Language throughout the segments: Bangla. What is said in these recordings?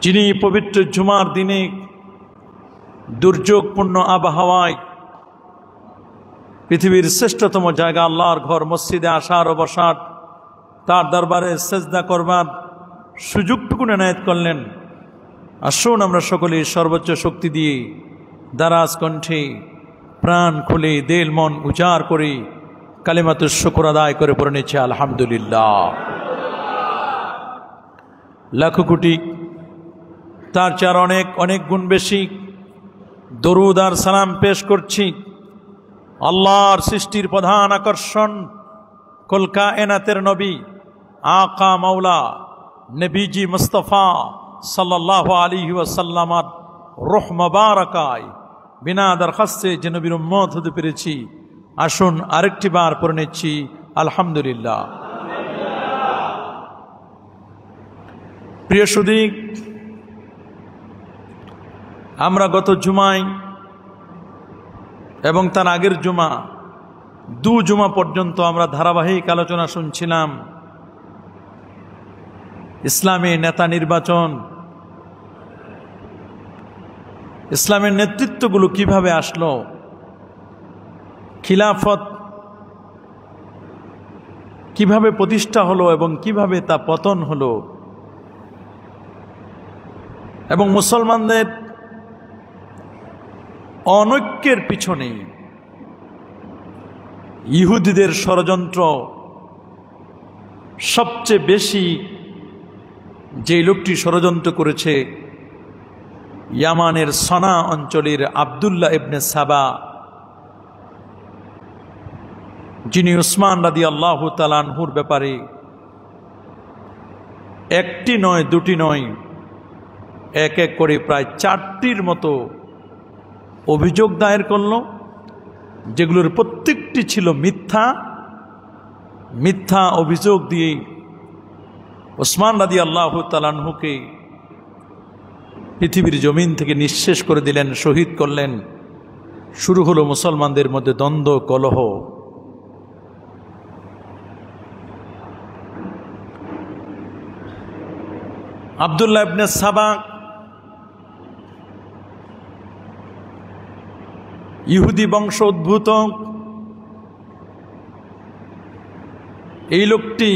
যিনি পবিত্র জুমার দিনে দুর্যোগপূর্ণ আবহাওয়ায় পৃথিবীর শ্রেষ্ঠতম জায়গা আল্লাহর ঘর মসজিদে আসার ও বসার, তার দরবারে সেজদা করবার সুযোগটুকু এনায়েত করলেন। আসুন আমরা সকলে সর্বোচ্চ শক্তি দিয়ে দারাজ কণ্ঠে প্রাণ খুলে দিল মন উজাড় করে কালিমাতুশ শুকর আদায় করে পড়ে নিচ্ছে আলহামদুলিল্লাহ। লাখ কোটি তার চার অনেক অনেক গুণ বেশি দরুদ আর সালাম পেশ করছি আল্লাহর সৃষ্টির প্রধান আকর্ষণ কুল কায়নাতের নবী আকা মাওলা নবীজি মুস্তাফা সাল্লাল্লাহু আলাইহি ওয়াসাল্লামের রূহ মুবারাকায় বিনা দরখাস্তে যে নবীর উম্মত হতে পেরেছি, আসুন আরেকটি বার পড়ে নিচ্ছি আলহামদুলিল্লাহ। প্রিয় সুধী, আমরা গত জুমায় এবং তার আগের জুমা দু জুমা পর্যন্ত আমরা ধারাবাহিক আলোচনা শুনছিলাম ইসলামী নেতা নির্বাচন, ইসলামের নেতৃত্বগুলো কিভাবে আসলো, খিলাফত কিভাবে প্রতিষ্ঠা হলো এবং কিভাবে তা পতন হলো, এবং মুসলমানদের অনৈক্যের পিছনে ইহুদিদের ষড়যন্ত্র সবচেয়ে বেশি যে লোকটি ষড়যন্ত্র করেছে ইয়ামানের সনা অঞ্চলের আব্দুল্লাহ ইবনে সাবা, যিনি উসমান রাদিয়াল্লাহু তাআলা আনহুর ব্যাপারে একটি নয় দুটি নয় এক এক করে প্রায় 4টির মতো অভিযোগ দায়ের করল, যেগুলোর প্রত্যেকটি ছিল মিথ্যা অভিযোগ দিয়ে উসমান রাদিয়াল্লাহু তাআলা আনহুকে পৃথিবীর জমিন থেকে নিঃশেষ করে দিলেন, শহীদ করলেন। শুরু হলো মুসলমানদের মধ্যে দ্বন্দ্ব কলহ। আব্দুল্লাহ ইবনে সাবা ইহুদি বংশ উদ্ভূত। এই লোকটি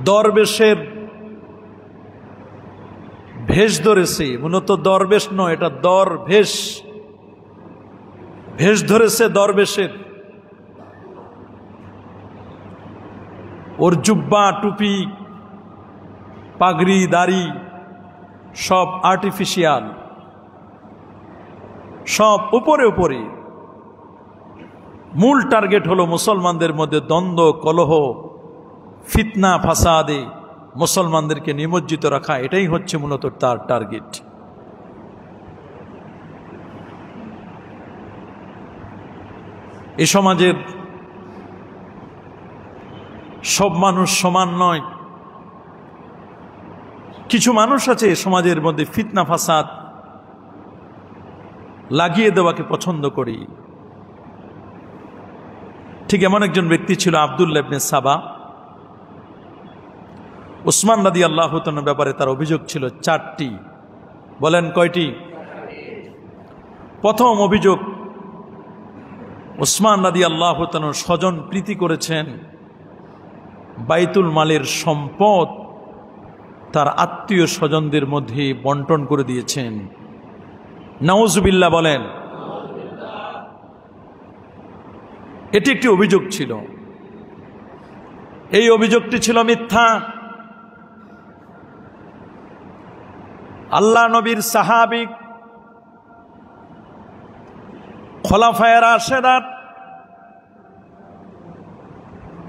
দরবেশের ভেষ ধরেছে, মূলত দরবেশ নয়, এটা দরভেষ, ভেষ ধরেছে দরবেশের। ওর জুব্বা টুপি পাগড়ি দাড়ি সব আর্টিফিশিয়াল, সব উপরে উপরে। মূল টার্গেট হলো মুসলমানদের মধ্যে দ্বন্দ্ব কলহ, ফিতনা ফাসাদে মুসলমানদেরকে নিমজ্জিত রাখা, এটাই হচ্ছে মূলত তার টার্গেট। এই সমাজের সব মানুষ সমান নয়। কিছু মানুষ আছে সমাজের মধ্যে ফিতনা ফাসাদ লাগিয়ে দেওয়াকে পছন্দ করি। ঠিক এমন একজন ব্যক্তি ছিল আব্দুল্লাহ ইবনে সাবা। উসমান রাদিয়াল্লাহু তাআলার ব্যাপারে তার অভিযোগ ছিল 4টি। বলেন কয়টি? প্রথম অভিযোগ, উসমান রাদিয়াল্লাহু তাআলা স্বজন প্রীতি করেছেন, বাইতুল মালের সম্পদ তার আত্মীয় স্বজনদের মধ্যে বন্টন করে দিয়েছেন। নাউজুবিল্লাহ বলেন। এটি একটি অভিযোগ ছিল। এই অভিযোগটি ছিল মিথ্যা। আল্লাহ নবীর সাহাবী খোলাফায়ে রাশেদার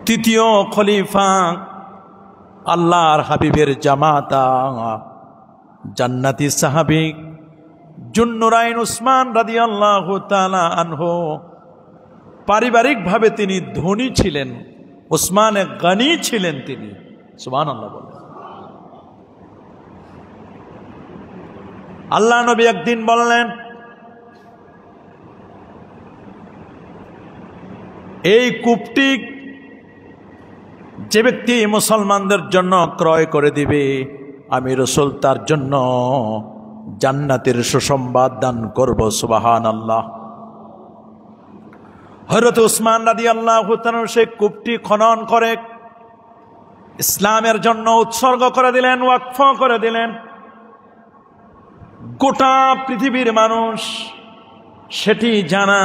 তৃতীয় খলিফা আল্লাহর হাবিবের জামাতা জান্নাতি সাহাবী জুন্নুরাইন উসমান রাদিয়াল্লাহু তাআলা আনহু, পারিবারিকভাবে তিনি ধনী ছিলেন, উসমানে গনি ছিলেন তিনি। সুবহানাল্লাহ বলেন। আল্লাহ নবী একদিন বললেন, এই কূপটি যে ব্যক্তি মুসলমানদের জন্য ক্রয় করে দিবে, আমি রাসূল তার জন্য জান্নাতের সুসংবাদ দান করব। সুবহানাল্লাহ। হযরত উসমান রাদিয়াল্লাহু তাআলা সেই কূপটি খনন করে ইসলামের জন্য উৎসর্গ করে দিলেন, ওয়াকফ করে দিলেন। গোটা পৃথিবীর মানুষ সেটি জানা।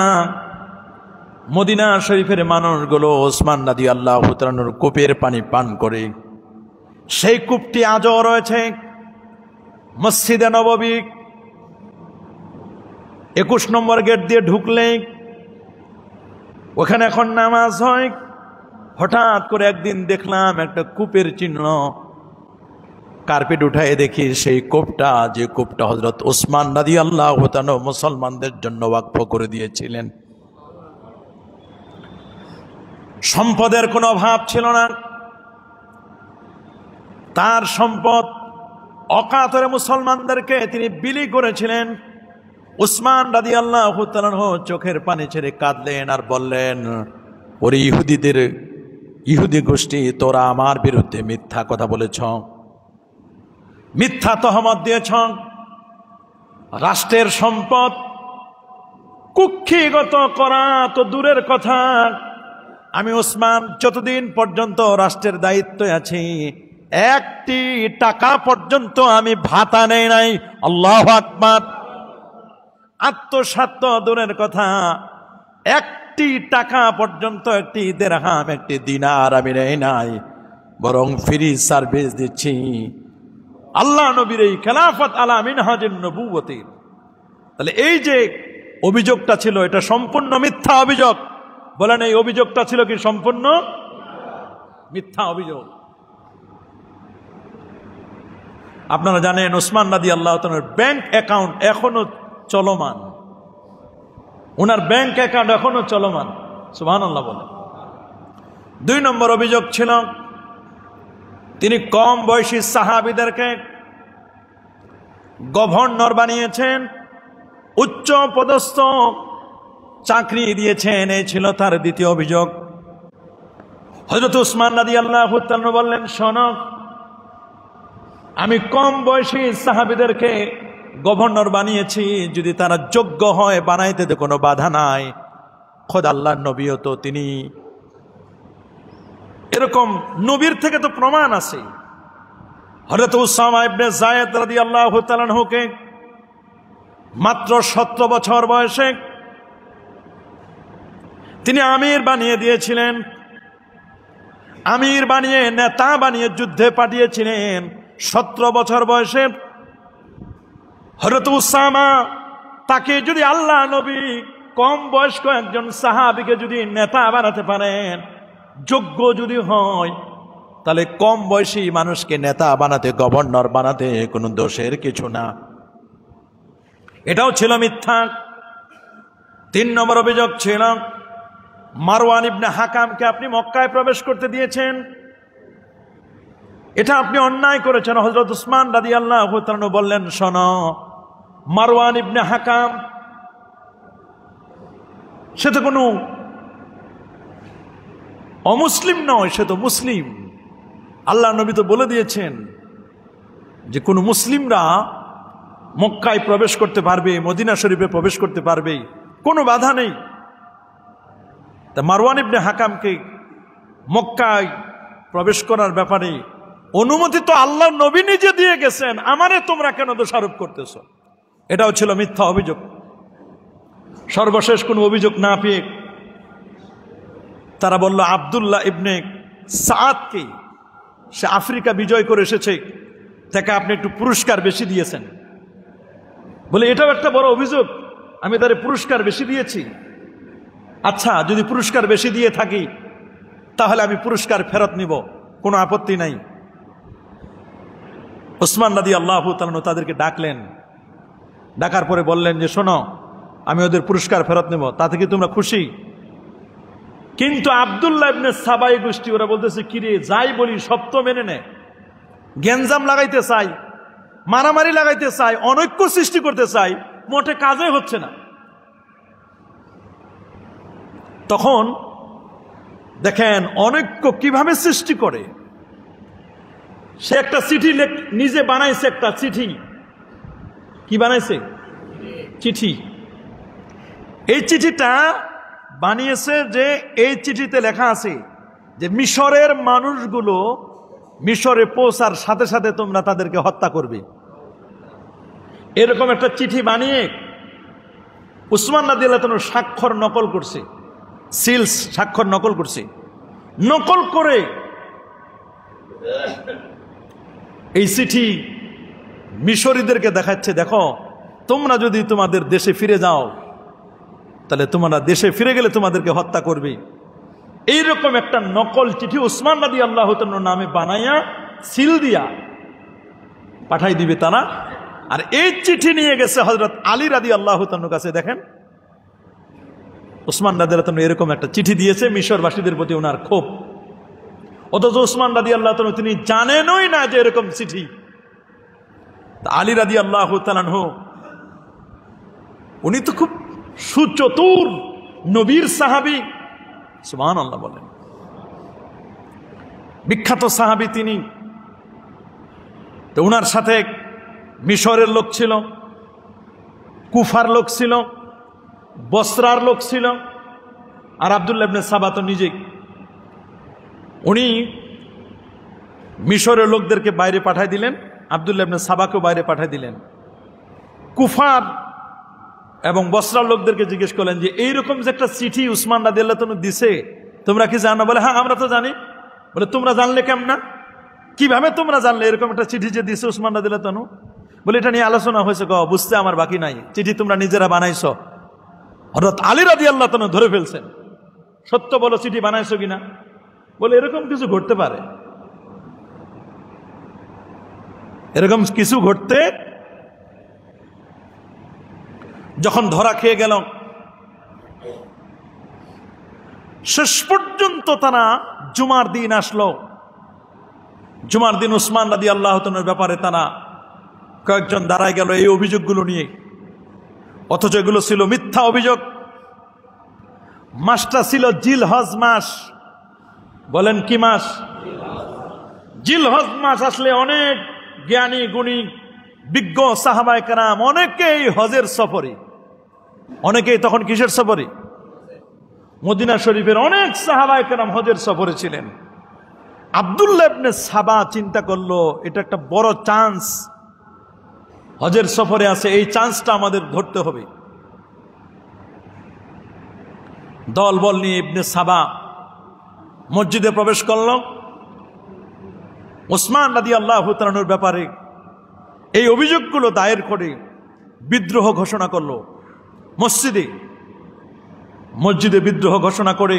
মদিনা শরীফের মানুষগুলো ওসমান রাদিয়াল্লাহু তাআলার কূপের পানি পান করে। সেই কূপটি আজও রয়েছে মসজিদে নববী 21 নম্বর গেট দিয়ে ঢুকলে ওখানে এখন নামাজ হয়। হঠাৎ করে একদিন দেখলাম একটা কূপের চিহ্ন, কার্পেট উঠায় দেখি সেই কূপটা, যে কূপটা হযরত ওসমান রাদিয়াল্লাহু তাআলা মুসলমানদের জন্য ওয়াকফ করে দিয়েছিলেন। সম্পদের কোনো অভাব ছিল না, তার সম্পদ অকাতরে মুসলমানদেরকে তিনি বিলি করেছিলেন। উসমান রাদিয়াল্লাহু তাআলা চোখের পানি ছেড়ে কাঁদলেন আর বললেন, ওরে ইহুদি গোষ্ঠী, তোরা আমার বিরুদ্ধে মিথ্যা কথা বলেছ, মিথ্যা তহমত দিয়েছ। রাষ্ট্রের সম্পদ কুক্ষিগত করা তো দূরের কথা, আমি ওসমান যতদিন পর্যন্ত রাষ্ট্রের দায়িত্বে আছি একটি টাকা পর্যন্ত আমি ভাতা নেই নাই। আল্লাহু আকবার। আত্মস্বার্থ দূরের কথা, একটি টাকা পর্যন্ত, একটি দিরহাম, একটি দিনার আমি নেই নাই, বরং ফ্রি সার্ভিস দিচ্ছি আল্লাহ নবীর এই খেলাফত আলা মিনহাজুন নবুওয়াতির। তাহলে এই যে অভিযোগটা ছিল, এটা সম্পূর্ণ মিথ্যা অভিযোগ। বলেন, এই অভিযোগটা ছিল কি সম্পূর্ণ মিথ্যা অভিযোগ? আপনারা জানেন ওসমান রাদিয়াল্লাহু তাআলার ব্যাংক অ্যাকাউন্ট এখনো চলমান, ওনার ব্যাংক অ্যাকাউন্ট এখনো চলমান। সুবহানাল্লাহ বলেন। 2 নম্বর অভিযোগ ছিল, তিনি কম বয়সী সাহাবীদেরকে গভর্নর বানিয়েছেন, উচ্চ পদস্থ চাকরি দিয়েছেন। এই ছিল তার দ্বিতীয় অভিযোগ। হযরত উসমান রাদিয়াল্লাহু তাআলা বললেন, শোনো, আমি কম বয়সী সাহাবীদেরকে গভর্নর বানিয়েছি, যদি তারা যোগ্য হয় বানাইতে তো কোনো বাধা নাই। খোদ আল্লাহর নবীও তো তিনি এরকম, নবীর থেকে তো প্রমাণ আছে। হযরত উসামা ইবনে যায়েদ রাদিয়াল্লাহু তাআলা আনহুকে মাত্র 17 বছর বয়সে তিনি আমির বানিয়ে দিয়েছিলেন, আমির বানিয়ে, নেতা বানিয়ে যুদ্ধে পাঠিয়েছিলেন 17 বছর বয়সে। হযরত উসামা, তাকে যদি আল্লাহ নবী কম বয়স্ক একজন সাহাবীকে যদি নেতা বানাতে পারেন, যোগ্য যদি হয়, তাহলে কম বয়সী মানুষকে নেতা বানাতে, গভর্নর বানাতে কোনো দোষের কিছু না। এটাও ছিল মিথ্যা। 3 নম্বর অভিযোগ ছিল, মারওয়ান ইবনে হাকামকে আপনি মক্কায় প্রবেশ করতে দিয়েছেন, এটা আপনি অন্যায় করেছেন। হযরত উসমান রাদিয়াল্লাহু তাআলা বললেন, শোনো, মারওয়ান ইবনে হাকাম সে তো কোনো অমুসলিম নয়, সে তো মুসলিম। আল্লাহ নবী তো বলে দিয়েছেন যে কোন মুসলিমরা মক্কায় প্রবেশ করতে পারবে, মদিনা শরীফে প্রবেশ করতে পারবে, কোনো বাধা নেই। তা মারওয়ান ইবনে হাকামকে মক্কায় প্রবেশ করার ব্যাপারে অনুমতি তো আল্লাহ নবী নিজে দিয়ে গেছেন, আমারে তোমরা কেন দোষারোপ করতেছ? এটাও ছিল মিথ্যা অভিযোগ। সর্বশেষ কোনো অভিযোগ না পেয়ে তারা বলল, আব্দুল্লাহ ইবনে সাদকে, সে আফ্রিকা বিজয় করে এসেছে, তাকে আপনি একটু পুরস্কার বেশি দিয়েছেন। বলে, এটাও একটা বড় অভিযোগ, আমি তারে পুরস্কার বেশি দিয়েছি। আচ্ছা, যদি পুরস্কার বেশি দিয়ে থাকি তাহলে আমি পুরস্কার ফেরত নিব, কোনো আপত্তি নাই। উসমান রাদিয়াল্লাহু তাআলা তাদেরকে ডাকলেন, ডাকার পরে বললেন যে, শোনো, আমি ওদের পুরস্কার ফেরত নেব, তাতে কি তোমরা খুশি? কিন্তু আব্দুল্লাহ ইবনে সাবাই গোষ্ঠী, ওরা বলতেছে, কিরে, যাই বলি সব তো মেনে নে, গেঞ্জাম লাগাইতে চাই, মারামারি লাগাইতে চাই, অনৈক্য সৃষ্টি করতে চাই, মোটে কাজে হচ্ছে না। তখন দেখেন অনৈক্য কিভাবে সৃষ্টি করে। সে একটা চিঠি নিজে বানাইছে, একটা চিঠি। কি বানাইছে? চিঠি। এই চিঠিটা বানিয়েছে যে এই চিঠিতে লেখা আছে যে মিশরের মানুষগুলো মিশরে পৌঁছার সাথে সাথে তোমরা তাদেরকে হত্যা করবে। এরকম একটা চিঠি বানিয়ে উসমান রাদিয়াল্লাহু তাআলা স্বাক্ষর নকল করছে, সিলস স্বাক্ষর নকল করছে। নকল করে এই চিঠি মিশরীদেরকে দেখাচ্ছে, দেখো তোমরা যদি তোমাদের দেশে ফিরে যাও তাহলে তোমরা দেশে ফিরে গেলে তোমাদেরকে হত্যা করবে। এইরকম একটা নকল চিঠি উসমান রাদিয়াল্লাহু তাআলার নামে বানাইয়া সিল দিয়া পাঠাই দিবে তারা। আর এই চিঠি নিয়ে গেছে হযরত আলী রাদিয়াল্লাহু তাআলার কাছে। দেখেন উসমান রাদিয়াল্লাহু তাআলা এরকম একটা চিঠি দিয়েছে, মিশরবাসীদের প্রতি ওনার ক্ষোভ। অথচ উসমান রাদিয়াল্লাহু তাআলা তিনি জানেনই না যে এরকম চিঠি। আলী রাদিয়াল্লাহু তাআলা উনি তো খুব সুচতুর নবীর সাহাবী, সুবহানাল্লাহ বলেন, বিখ্যাত সাহাবী তিনি। তো ওনার সাথে মিশরের লোক ছিল, কুফার লোক ছিল, বসরার লোক ছিল, আর আব্দুল্লাহ ইবনে সাবা তো নিজেই। উনি মিশরের লোকদেরকে বাইরে পাঠাই দিলেন, আব্দুল্লাহ ইবনে সাবাকেও বাইরে পাঠাই দিলেন। কুফার এবং বসরার লোকদেরকে জিজ্ঞেস করলেন যে এইরকম যে একটা চিঠি উসমান রাদিয়াল্লাহু তাআলা দিছে, তোমরা কি জানো? বলে হ্যাঁ আমরা তো জানি। বলে তোমরা জানলে কেমন না? কিভাবে তোমরা জানলে এরকম একটা চিঠি যে দিছে উসমান রাদিয়াল্লাহু তাআলা? বলে এটা নিয়ে আলোচনা হয়েছে, বুঝতে আমার বাকি নাই, চিঠি তোমরা নিজেরা বানাইছো। হযরত আলী রাদিয়াল্লাহু তাআলা ধরে ফেলছেন, সত্য বলো চিঠি বানাইছো কিনা? বলে এরকম কিছু ঘটতে পারে, এরকম কিছু ঘটতে। যখন ধরা খেয়ে গেল, শেষ পর্যন্ত তারা জুমার দিন আসলো। জুমার দিন উসমান রাদিয়াল্লাহু তাআলার ব্যাপারে তারা কয়েকজন দাঁড়ায় গেল এই অভিযোগগুলো নিয়ে, অথচ এগুলো ছিল মিথ্যা অভিযোগ। মাসটা ছিল জিলহজ মাস। বলেন কি মাস? জিলহজ মাস আসলে অনেক জ্ঞানী গুণী বিজ্ঞ সাহাবায়ে কেরাম অনেকেই হজের সফরে, অনেকেই তখন কিসের সফরে? মদিনা শরীফের অনেক সাহাবায়ে কেরাম হজের সফরে ছিলেন। আব্দুল্লাহ ইবনে সাবা চিন্তা করলো এটা একটা বড় চান্স, হজের সফরে আছে, এই চান্সটা আমাদের ধরতে হবে। দল বল নিয়ে ইবনে সাবা মসজিদে প্রবেশ করল। উসমান রাদিয়াল্লাহু তাআলার ব্যাপারে এই অভিযোগগুলো দায়ের করে বিদ্রোহ ঘোষণা করলো। মসজিদে বিদ্রোহ ঘোষণা করে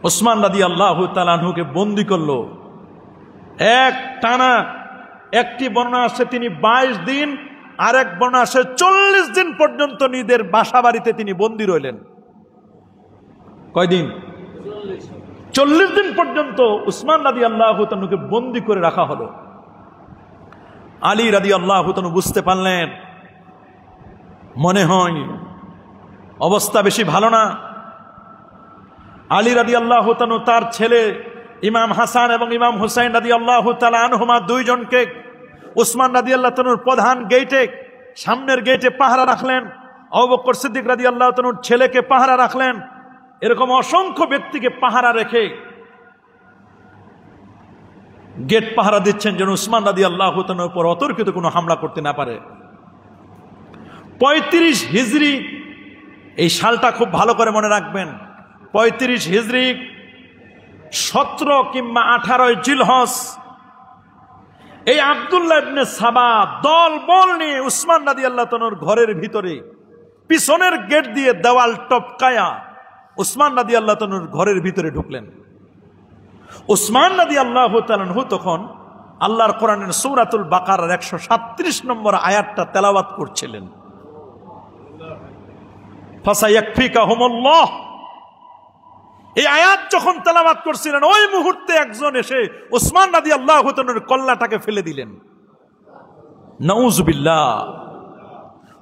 উসমান রাদিয়াল্লাহু তাআলাকে বন্দী করলো। এক টানা, একটি বর্ণনা আছে তিনি 22 দিন, আর এক বর্ণনা আছে 40 দিন পর্যন্ত নিজের বাসা বাড়িতে তিনি বন্দী রইলেন। কয়দিন? 40 দিন পর্যন্ত উসমান রাদিয়াল্লাহু তাআলাকে বন্দী করে রাখা হলো। আলী রাদিয়াল্লাহু তাআলা বুঝতে পারলেন মনে হয় অবস্থা বেশি ভালো না। আলী রাদিয়াল্লাহু তাআলা তার ছেলে ইমাম হাসান এবং ইমাম হুসাইন রাদিয়াল্লাহু তাআলা আনহুমা দুইজনকে উসমান রাদিয়াল্লাহু তাআলার প্রধান গেটে, সামনের গেটে পাহারা রাখলেন। আবু বকর সিদ্দিক রাদিয়াল্লাহু তাআলার ছেলেকে পাহারা রাখলেন। এরকম অসংখ্য ব্যক্তিকে পাহারা রেখে গেট পাহারা দিচ্ছেন যেন উসমান রাদিয়াল্লাহু তাআলার উপর অতর্কিত কোনো হামলা করতে না পারে। 35 হিজরি, এই সালটা খুব ভালো করে মনে রাখবেন। 35 হিজরি 17 কিংবা 18 জিলহজ, এই আব্দুল্লাহ ইবনে সাবা দল বল নিয়ে উসমান রাদিয়াল্লাহু তাআলার ঘরের ভিতরে পিছনের গেট দিয়ে দেওয়াল টপকায়া উসমান রাদিয়াল্লাহু তাআলার ঘরের ভিতরে ঢুকলেন। উসমান রাদিয়াল্লাহু তাআলা তখন আল্লাহর কোরআনের সূরাতুল বাকারার 137 নম্বর আয়াতটা তেলাওয়াত করছিলেন। ফাসায়াকফিকাহুমুল্লাহ, এই আয়াত যখন তেলাওয়াত করছিলেন ওই মুহূর্তে একজন এসে উসমান রাদিয়াল্লাহু তাআলার কল্লাটাকে ফেলে দিলেন। নাউযুবিল্লাহ।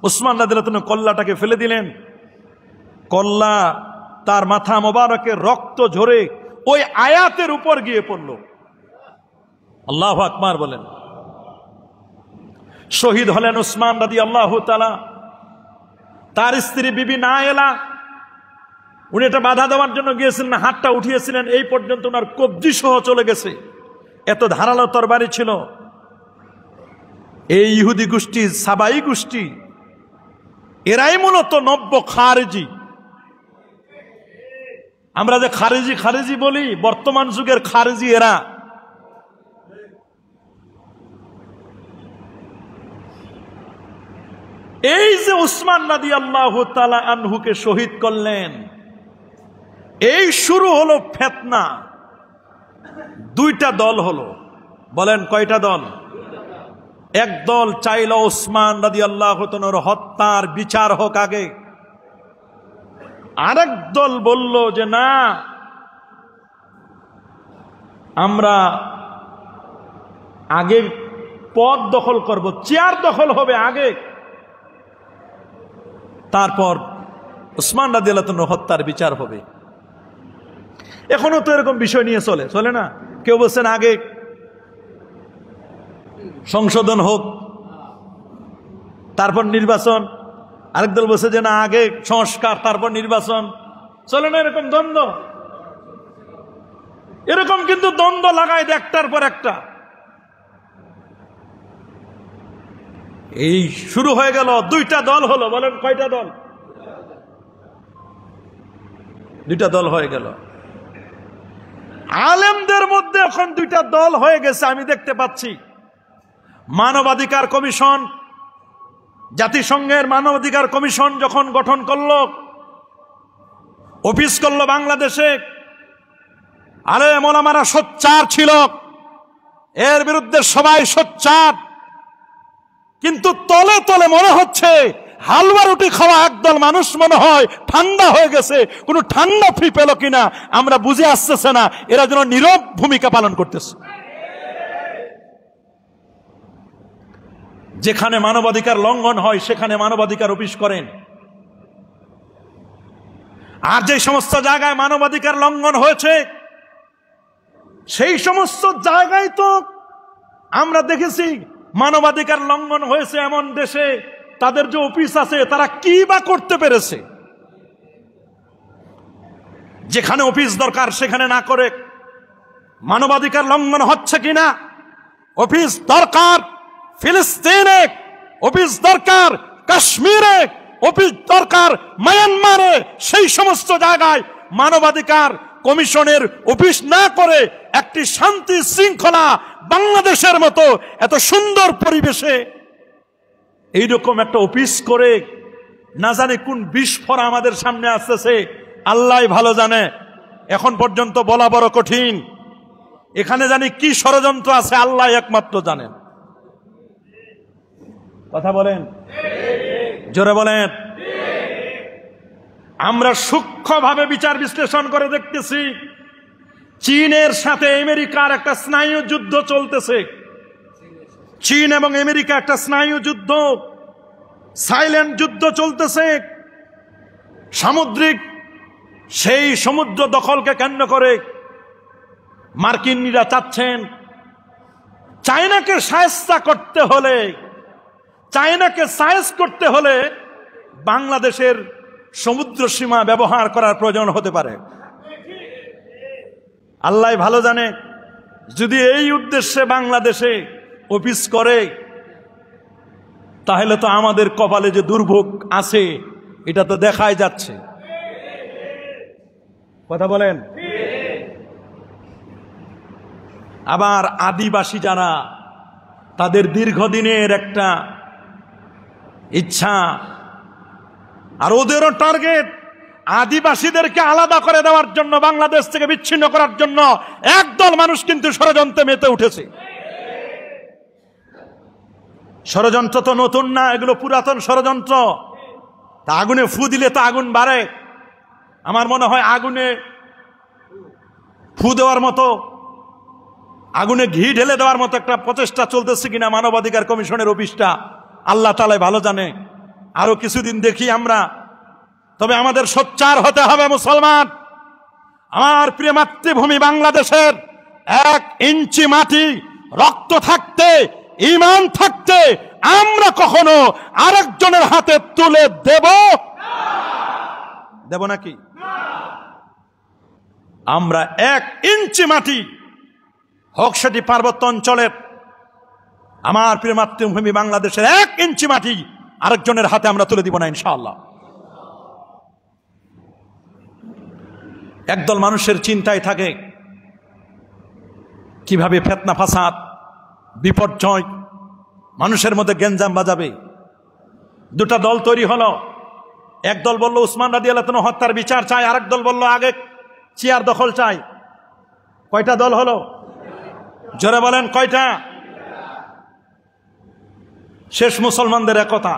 উসমান রাদিয়াল্লাহু তাআলা কল্লাটাকে ফেলে দিলেন। কল্লা তার মাথা মোবারকের রক্ত ঝরে ওই আয়াতের উপর গিয়ে পড়ল। আল্লাহু আকবার বলেন। শহীদ হলেন উসমান রাদিয়াল্লাহু তাআলা। তার স্ত্রী বিবি নায়েলা, উনি এটা বাধা দেওয়ার জন্য গিয়েছিলেন, হাতটা উঠিয়েছিলেন, এই পর্যন্ত ওনার কবজি সহ চলে গেছে, এত ধারালো তরবারি ছিল। এই ইহুদি গোষ্ঠী, সাবাই গোষ্ঠী, এরাই মূলত নব্য খারেজি। আমরা যে খারেজি খারেজি বলি, বর্তমান যুগের খারেজি এরা। এই যে উসমান রাদিয়াল্লাহু তাআলা আনহুকে শহীদ করলেন, এই শুরু হলো ফিতনা। দুইটা দল হলো। বলেন কয়টা দল? এক দল চাইল উসমান রাদিয়াল্লাহু তাআলার হত্যার বিচার হোক আগে, আরেক দল বলল যে না, আমরা আগে পদ দখল করব, চেয়ার দখল হবে আগে, তারপর উসমান রাদিয়াল্লাহু তাআলার হত্যার বিচার হবে। এখনো তো এরকম বিষয় নিয়ে চলে না? কেউ বলছেন আগে সংশোধন হোক, তারপর নির্বাচন। আরেক দল বলছে যে না, আগে সংস্কার তারপর নির্বাচন। চলে না এরকম দ্বন্দ্ব? এরকম কিন্তু দ্বন্দ্ব লাগায় একটার পর একটা। এই শুরু হয়ে গেল, দুইটা দল হলো। বলেন কয়টা দল? দুইটা দল হয়ে গেল। আলেমদের মধ্যে এখন দুইটা দল হয়ে গেছে। আমি দেখতে পাচ্ছি মানবাধিকার কমিশন, জাতিসংঘের মানবাধিকার কমিশন যখন গঠন করলো, অফিস করলো বাংলাদেশে, আলেম ওলামারা সোচ্চার ছিল, এর বিরুদ্ধে সবাই সোচ্চার। কিন্তু তলে তলে মনে হচ্ছে হালুয়া রুটি খাওয়া একদল মানুষ মনে হয় ঠান্ডা হয়ে গেছে, কোনো ঠান্ডা ফ্রি পেল কিনা আমরা বুঝে আসতেছে না। এরা যেন নীরব ভূমিকা পালন করতেছে। যেখানে মানবাধিকার লঙ্ঘন হয় সেখানে মানবাধিকার অফিস করেন, আর যে সমস্ত জায়গায় মানবাধিকার লঙ্ঘন হয়েছে সেই সমস্ত জায়গায় তো আমরা দেখেছি মানবাধিকার লঙ্ঘন হয়েছে এমন দেশে তাদের যে অফিস আছে তারা কি বা করতে পেরেছে। যেখানে অফিস দরকার সেখানে না করে মানবাধিকার লঙ্ঘন হচ্ছে কিনা। অফিস দরকার ফিলিস্তিনে, অফিস দরকার কাশ্মীরে, অফিস দরকার মায়ানমারে। সেই সমস্ত জায়গায় মানবাধিকার কমিশনের অফিস না করে একটি শান্তি শৃঙ্খলা বাংলাদেশের মতো এত সুন্দর পরিবেশে এইরকম একটা অফিস করে না জানি কোন বিস্ফোরণ আমাদের সামনে আসতেছে, আল্লাহ ভালো জানে। এখন পর্যন্ত বলা বড় কঠিন। এখানে জানি কি ষড়যন্ত্র আছে আল্লাহ একমাত্র জানেন। কথা বলেন, জোরে বলেন। আমরা সূক্ষ্মভাবে বিচার বিশ্লেষণ করে দেখতেছি চীনের সাথে আমেরিকার একটা স্নায়ু যুদ্ধ চলতেছে। চীন এবং আমেরিকা একটা স্নায়ু যুদ্ধ, সাইলেন্ট যুদ্ধ চলতেছে। সামুদ্রিক সেই সমুদ্র দখলকে কেন্দ্র করে মার্কিনরা চাচ্ছেন চায়নাকে সাহায্য করতে হলে, চায়নাকে সাইজ করতে হলে বাংলাদেশের সমুদ্র সীমা ব্যবহার করার প্রয়োজন হতে পারে। আল্লাহ ভালো জানে, যদি এই উদ্দেশ্যে বাংলাদেশে অফিস করে তাহলে তো আমাদের কপালে যে দুর্ভোগ আছে এটা তো দেখাই যাচ্ছে। কথা বলেন। আবার আদিবাসী যারা, তাদের দীর্ঘদিনের একটা ইচ্ছা, আর ওদেরও টার্গেট আদিবাসীদেরকে আলাদা করে দেওয়ার জন্য, বাংলাদেশ থেকে বিচ্ছিন্ন করার জন্য একদল মানুষ কিন্তু ষড়যন্ত্রে মেতে উঠেছে। ষড়যন্ত্র তো নতুন না, এগুলো পুরাতন ষড়যন্ত্র। তা আগুনে ফু দিলে তো আগুন বাড়ে। আমার মনে হয় আগুনে ফু দেওয়ার মতো, আগুনে ঘি ঢেলে দেওয়ার মতো একটা প্রচেষ্টা চলতেছে কিনা মানবাধিকার কমিশনের অফিসটা, আল্লাহ তাআলা ভালো জানে। আরো কিছুদিন দেখি আমরা তবে আমাদের সোচ্চার হতে হবে মুসলমান। আমার প্রিয় মাতৃভূমি বাংলাদেশের 1 ইঞ্চি মাটি রক্ত থাকতে, ঈমান থাকতে আমরা কখনো আরেকজনের হাতে তুলে দেব নাকি? আমরা 1 ইঞ্চি মাটি হোক সেটি পার্বত্য অঞ্চলের, আমার প্রিয় মাতৃভূমি বাংলাদেশের 1 ইঞ্চি মাটি আরেকজনের হাতে আমরা তুলে দিব না ইনশাআল্লাহ। একদল মানুষের চিন্তায় থাকে কিভাবে ফিতনা ফাসাদ বিপর্যয় মানুষের মধ্যে গেঞ্জাম বাজাবে। দুটা দল তৈরি হলো। একদল বলল উসমান রাদিয়াল্লাহু তাআলা হত্যার বিচার চাই, আরেক দল বলল আগে চেয়ার দখল চাই। কয়টা দল হলো? জোরে বলেন কয়টা? শেষ মুসলমানদের একতা।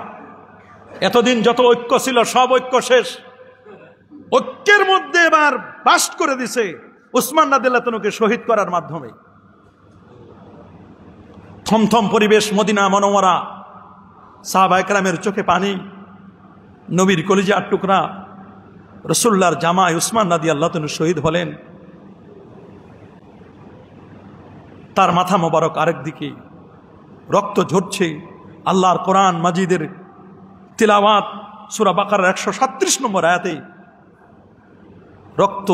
এতদিন যত ঐক্য ছিল সব ঐক্য শেষ। ঐক্যের মধ্যে এবার বাস্ট করে দিছে উসমান রাদিয়াল্লাহু তাআলাকে শহীদ করার মাধ্যমে। থমথম পরিবেশ মদিনা মনোয়ারা, সাহাবায়ে কেরামের চোখে পানি, নবীর কলিজার টুকরা রাসূলুল্লাহর জামাই উসমান রাদিয়াল্লাহু তাআলা শহীদ হলেন। তার মাথা মোবারক আরেক দিকে, রক্ত ঝরছে। আল্লাহর কোরআন মাজিদের তিলাওয়াত সূরা বাকারার 137 নম্বর আয়াতে রক্ত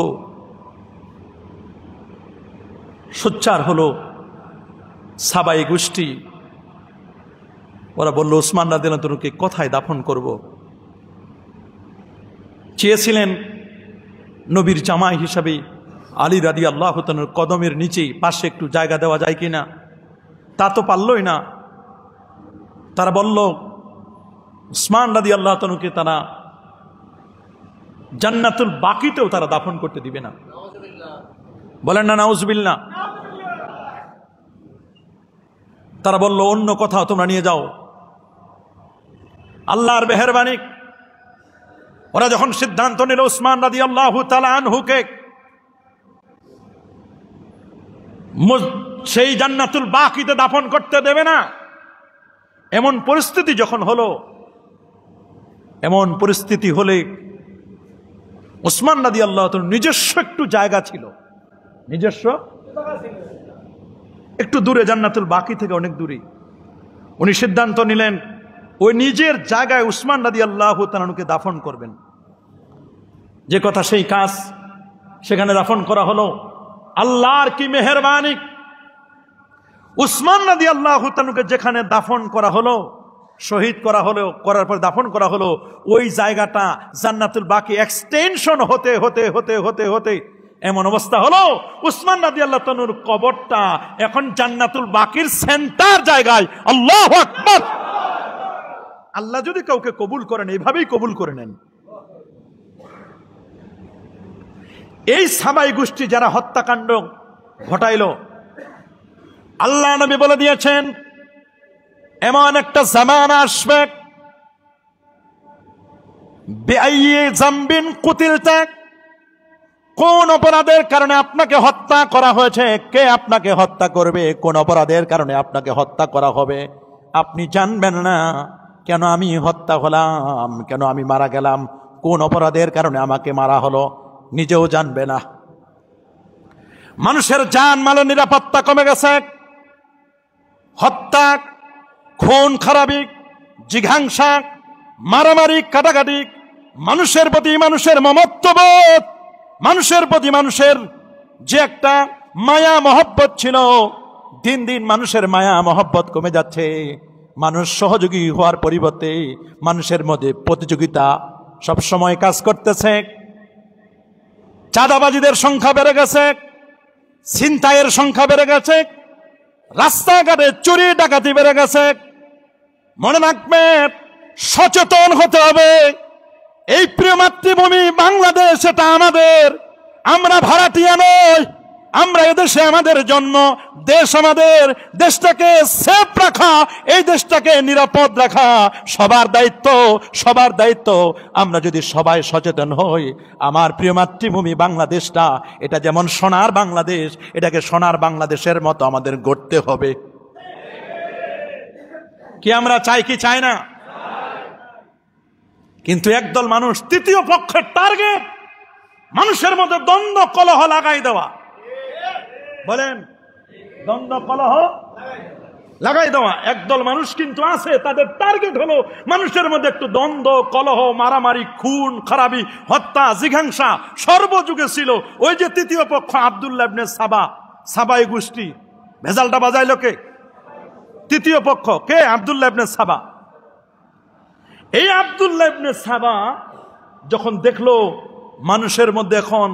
সোচ্চার হলো। সাহাবায়ে গোষ্ঠী ওরা বলল উসমান রাদিয়াল্লাহু তাআলাকে কোথায় দাফন করব? চেয়েছিলেন নবীর জামাই হিসাবে আলী রাদিয়াল্লাহু তাআলার কদমের নিচে পাশে একটু জায়গা দেওয়া যায় কিনা, তা তো পারলই না। তারা বলল উসমান রাদিয়াল্লাহু তাআলাকে তারা জান্নাতুল বাকিতেও তারা দাফন করতে দিবে না। বলেন না নাউজুবিল্লাহ। তারা বলল অন্য কোথাও তোমরা নিয়ে যাও। আল্লাহর মেহেরবানি, ওরা যখন সিদ্ধান্ত নিল উসমান রাদিয়াল্লাহু তাআলা আনহুকে সেই জান্নাতুল বাকিতে দাফন করতে দেবে না, এমন পরিস্থিতি যখন হলো, এমন পরিস্থিতি হলে উসমান রাদিয়াল্লাহু তাআলার নিজস্ব একটু জায়গা ছিল, নিজস্ব একটু দূরে, জান্নাতুল বাকি থেকে অনেক দূরে। উনি সিদ্ধান্ত নিলেন ওই নিজের জায়গায় উসমান রাদিয়াল্লাহু তাআলাকে দাফন করবেন। যে কথা সেই কাজ, সেখানে দাফন করা হলো। আল্লাহর কি মেহেরবানি, উসমান রাদিয়াল্লাহু তাআলাকে যেখানে দাফন করা হলো, শহীদ করা হলো, করার পর দাফন করা হলো, ওই জায়গাটা জান্নাতুল বাকি এক্সটেনশন হতে হতে হতে হতে হতে এমন অবস্থা হলো উসমান রাদিয়াল্লাহু তাআলার কবরটা এখন জান্নাতুল বাকির সেন্টার জায়গায়। আল্লাহু আকবার। আল্লাহ যদি কাউকে কবুল করেন এইভাবেই কবুল করে নেন। এই সাহাবায়ে গোষ্ঠী যারা হত্যাকাণ্ড ঘটাইল, আল্লাহ নবী বলে দিয়েছেন এমন একটা জামানা আসবে বিআইয়ি যামবিন কুতিলতা, কোন অপরাধের কারণে আপনাকে হত্যা করা হয়েছে, কে আপনাকে হত্যা করবে, কোন অপরাধের কারণে আপনাকে হত্যা করা হবে, আপনি জানবেন না। কেন আমি হত্যা হলাম, কেন আমি মারা গেলাম, কোন অপরাধের কারণে আমাকে মারা হলো, নিজেও জানবে না। মানুষের জানমালের নিরাপত্তা কমে গেছে। হত্যা, খুন খারাপি, জিঘাংসা, মারামারি, কাটাকাটি, মানুষের প্রতি মানুষের মমত্ববোধ, মানুষের প্রতি মানুষের যে একটা মায়া মহব্বত ছিল, দিন দিন মানুষের মায়া মহব্বত কমে যাচ্ছে। মানুষ সহযোগী হওয়ার পরিবর্তে মানুষের মধ্যে প্রতিযোগিতা সব সময় কাজ করতেছে। চাঁদাবাজিদের সংখ্যা বেড়ে গেছে, ছিনতাইয়ের সংখ্যা বেড়ে গেছে, রাস্তাঘাটে চুরি ডাকাতি বেড়ে গেছে। মনে রাখবেন, সচেতন হতে হবে। এই প্রিয় মাতৃভূমি বাংলাদেশ, এটা আমাদের, আমরা ভাড়াটিয়া নই, আমরা এদেশে আমাদের জন্ম, দেশ আমাদের, দেশটাকে সেফ রাখা, এই দেশটাকে নিরাপদ রাখা সবার দায়িত্ব, সবার দায়িত্ব। আমরা যদি সবাই সচেতন হই, আমার প্রিয় মাতৃভূমি বাংলাদেশটা, এটা যেমন সোনার বাংলাদেশ, এটাকে সোনার বাংলাদেশের মতো আমাদের গড়তে হবে। কি আমরা চাই কি চাই না? কিন্তু একদল মানুষ তৃতীয় পক্ষের টার্গেট মানুষের মধ্যে দ্বন্দ্ব কলহ লাগাই দেওয়া। বলেন, দ্বন্দ্ব কলহ লাগাই দেওয়া। একদল মানুষ কিন্তু আছে, তাদের টার্গেট হলো মানুষের মধ্যে একটু দ্বন্দ্ব কলহ, মারামারি, খুন খারাপি, হত্যা, জিঘাংসা সর্বযুগে ছিল। ওই যে তৃতীয় পক্ষ আব্দুল্লাহ ইবনে সাবা, সাবাই গোষ্ঠী, ভেজালটা বাজাইলো কে? তৃতীয় পক্ষ কে? আব্দুল্লাহ ইবনে সাবা। এই আব্দুল্লাহ ইবনে সাবা যখন দেখলো মানুষের মধ্যে এখন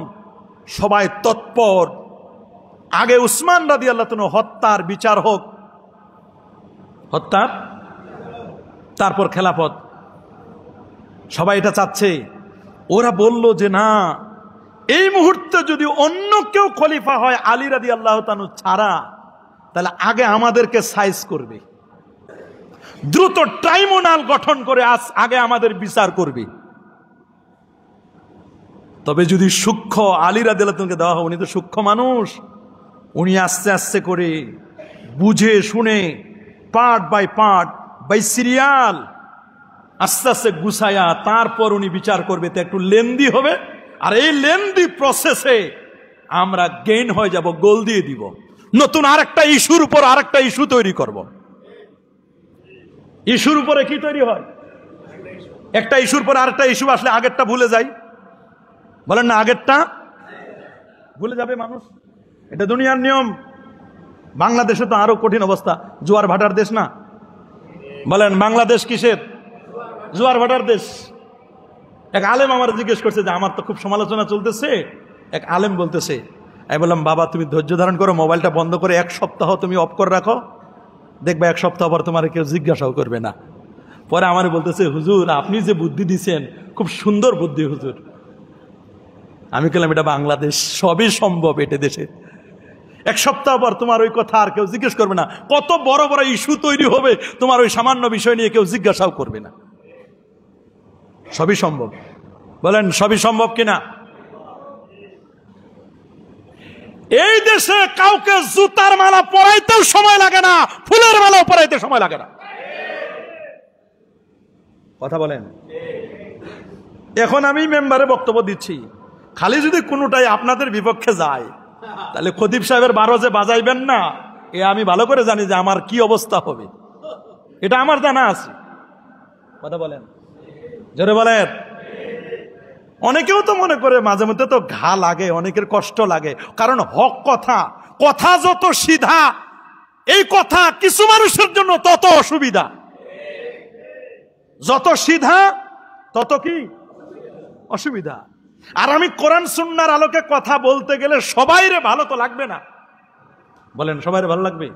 সবাই তৎপর, আগে উসমান রাদিয়াল্লাহু তাআলা হত্যার বিচার হোক, হত্যার, তারপর খেলাফত, সবাই এটা চাচ্ছে। ওরা বলল যে না, এই মুহূর্তে যদি অন্য কেউ খলিফা হয় আলী রাদিয়াল্লাহু তাআলা ছাড়া, তাহলে আগে আমাদেরকে সাইজ করবে, দ্রুত ট্রাইব্যুনাল গঠন করে আগে আমাদের বিচার করবে। তবে যদি সূক্ষ্ম আলী রাদিয়াল্লাহু তাআলাকে দেওয়া হয়, উনি তো সূক্ষ্ম মানুষ, উনি আস্তে আস্তে করে বুঝে শুনে part by part by serial আস্তে আস্তে গুছায়া তারপর উনি বিচার করবে। তো একটু লেন্দি হবে, আর এই লেন্দি প্রসেসে আমরা গেইন হয়ে যাব, গোল দিয়ে দিব, নতুন আরেকটা ইস্যুর উপর আরেকটা ইস্যু তৈরি করব। ইস্যুর উপরে কি তৈরি হয়? একটা ইস্যুর পর আরেকটা ইস্যু আসলে আগেরটা ভুলে যায়। বলেন না, আগেরটা ভুলে যাবে মানুষ, এটা দুনিয়ার নিয়ম। বাংলাদেশে তো আরো কঠিন অবস্থা, জোয়ার ভাটার দেশ না? বলেন, বাংলাদেশ কিসের? জোয়ার ভাটার দেশ। এক আলেম আমার জিজ্ঞেস করছে যে আমার তো খুব সমালোচনা চলতেছে, এক আলেম বলতেছে, আমি বললাম বাবা তুমি ধৈর্য ধারণ করো, মোবাইলটা বন্ধ করে 1 সপ্তাহ তুমি অফ করে রাখো, দেখবা 1 সপ্তাহ পর তোমার কেউ জিজ্ঞাসাও করবে না। পরে আমার বলতেছে হুজুর আপনি যে বুদ্ধি দিছেন খুব সুন্দর বুদ্ধি হুজুর। আমি বললাম এটা বাংলাদেশ, সবই সম্ভব এটা দেশে। 1 সপ্তাহ পর তোমার ওই কথা আর কেউ জিজ্ঞেস করবে না, কত বড় বড় ইস্যু তৈরি হবে তোমার ওই সামান্য বিষয় নিয়ে কেউ জিজ্ঞাসাও করবে না। সবই সম্ভব। বলেন সবই সম্ভব কিনা? এই দেশে কাউকে জুতার মালা পরাইতেও সময় লাগে না, ফুলের মালাও পরাইতে সময় লাগে না। কথা বলেন। এখন আমি মেম্বারে বক্তব্য দিচ্ছি, খালি যদি কোনোটাই আপনাদের বিপক্ষে যায় তাহলে খতিব সাহেবের 12 যে বাজাইবেন না, এ আমি ভালো করে জানি যে আমার কি অবস্থা হবে, এটা আমার জানা আছে। কথা বলেন, জোরে বলেন। অনেকেও তো মনে করে মাঝে মধ্যে তো ঘা লাগে, অনেকের কষ্ট লাগে, কারণ হক কথা, কথা যত সিধা এই কথা কিছু মানুষের জন্য তত অসুবিধা। যত সিধা তত কি অসুবিধা। আর আমি কোরআন সুন্নাহর আলোকে কথা বলতে গেলে সবাইরে ভালো তো লাগবে না। বলেন সবাইরে ভালো লাগবে?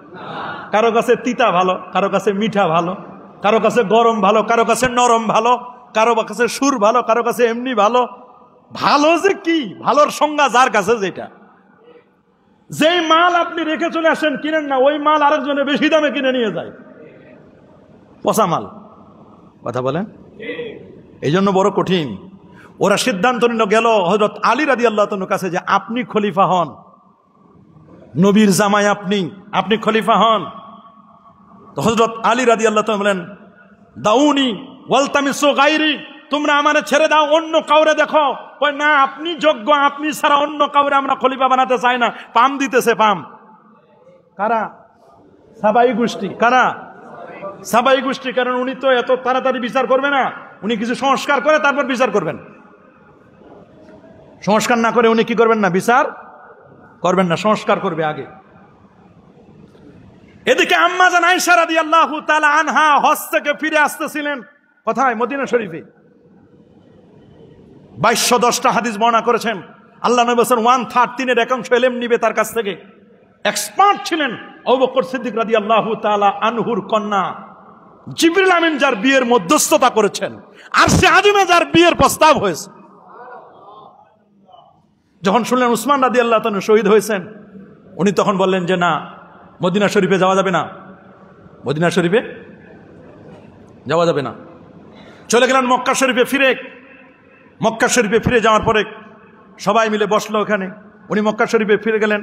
কারো কাছে তিতা ভালো, কারো কাছে মিঠা ভালো, কারো কাছে গরম ভালো, কারো কাছে নরম ভালো, কারো কাছে সুর ভালো, কারো কাছে এমনি ভালো। ভালো যে কি, ভালোর সংজ্ঞা যার কাছে যেটা। যেই মাল আপনি রেখে চলে আসেন, কিনেন না, ওই মাল আরেকজনে বেশি দামে কিনে নিয়ে যায়, পচা মাল। কথা বলেন। এই জন্য বড় কঠিন। ওরা সিদ্ধান্ত নিল, গেল হযরত আলী রাদিয়াল্লাহু তাআলার কাছে যে আপনি খলিফা হন, নবীর জামাই আপনি খলিফা হন। তো হযরত আলী রাদিয়াল্লাহু তাআলা বলেন দাউনি ওয়ালতামিসু গায়রি, তোমরা আমারে ছেড়ে দাও, অন্য কাউরে দেখো। কই না, আপনি যোগ্য, আপনি ছাড়া অন্য কাউরে আমরা খলিফা বানাতে চাই না। পাম দিতেছে, পাম। কারা? সাবাই গোষ্ঠী। কারা? সাবাই গোষ্ঠী। কারণ উনি তো এত তাড়াতাড়ি বিচার করবে না, উনি কিছু সংস্কার করে তারপর বিচার করবেন। সংস্কার না করে উনি কি করবেন না, বিচার করবেন না, সংস্কার করবে আগে। এদিকে আম্মা জান আয়েশা রাদিয়াল্লাহু তাআলা আনহা হজ থেকে ফিরে আসতেছিলেন, কোথায়? মদিনা শরীফে। 2210টা হাদিস বর্ণনা করেছেন। আল্লাহ নবী বলেছেন 1/3 একাংশ ইলম নিবে তার কাছ থেকে। এক্সপার্ট ছিলেন আবু বকর সিদ্দিক রাদিয়াল্লাহু তাআলা আনহুর কন্যা জিবরিল আমিন, যার বিয়ের মধ্যস্থতা করেছেন, আরশে আজিমে যার বিয়ের প্রস্তাব হয়েছে। যখন শুনলেন উসমান রাদিয়াল্লাহু তাআলা শহীদ হয়েছেন, উনি তখন বললেন যে না, মদিনা শরীফে যাওয়া যাবে না, মদিনা শরীফে যাওয়া যাবে না। চলে গেলেন মক্কা শরীফে। মক্কা শরীফে ফিরে যাওয়ার পরে সবাই মিলে বসলো ওখানে। উনি মক্কা শরীফে ফিরে গেলেন।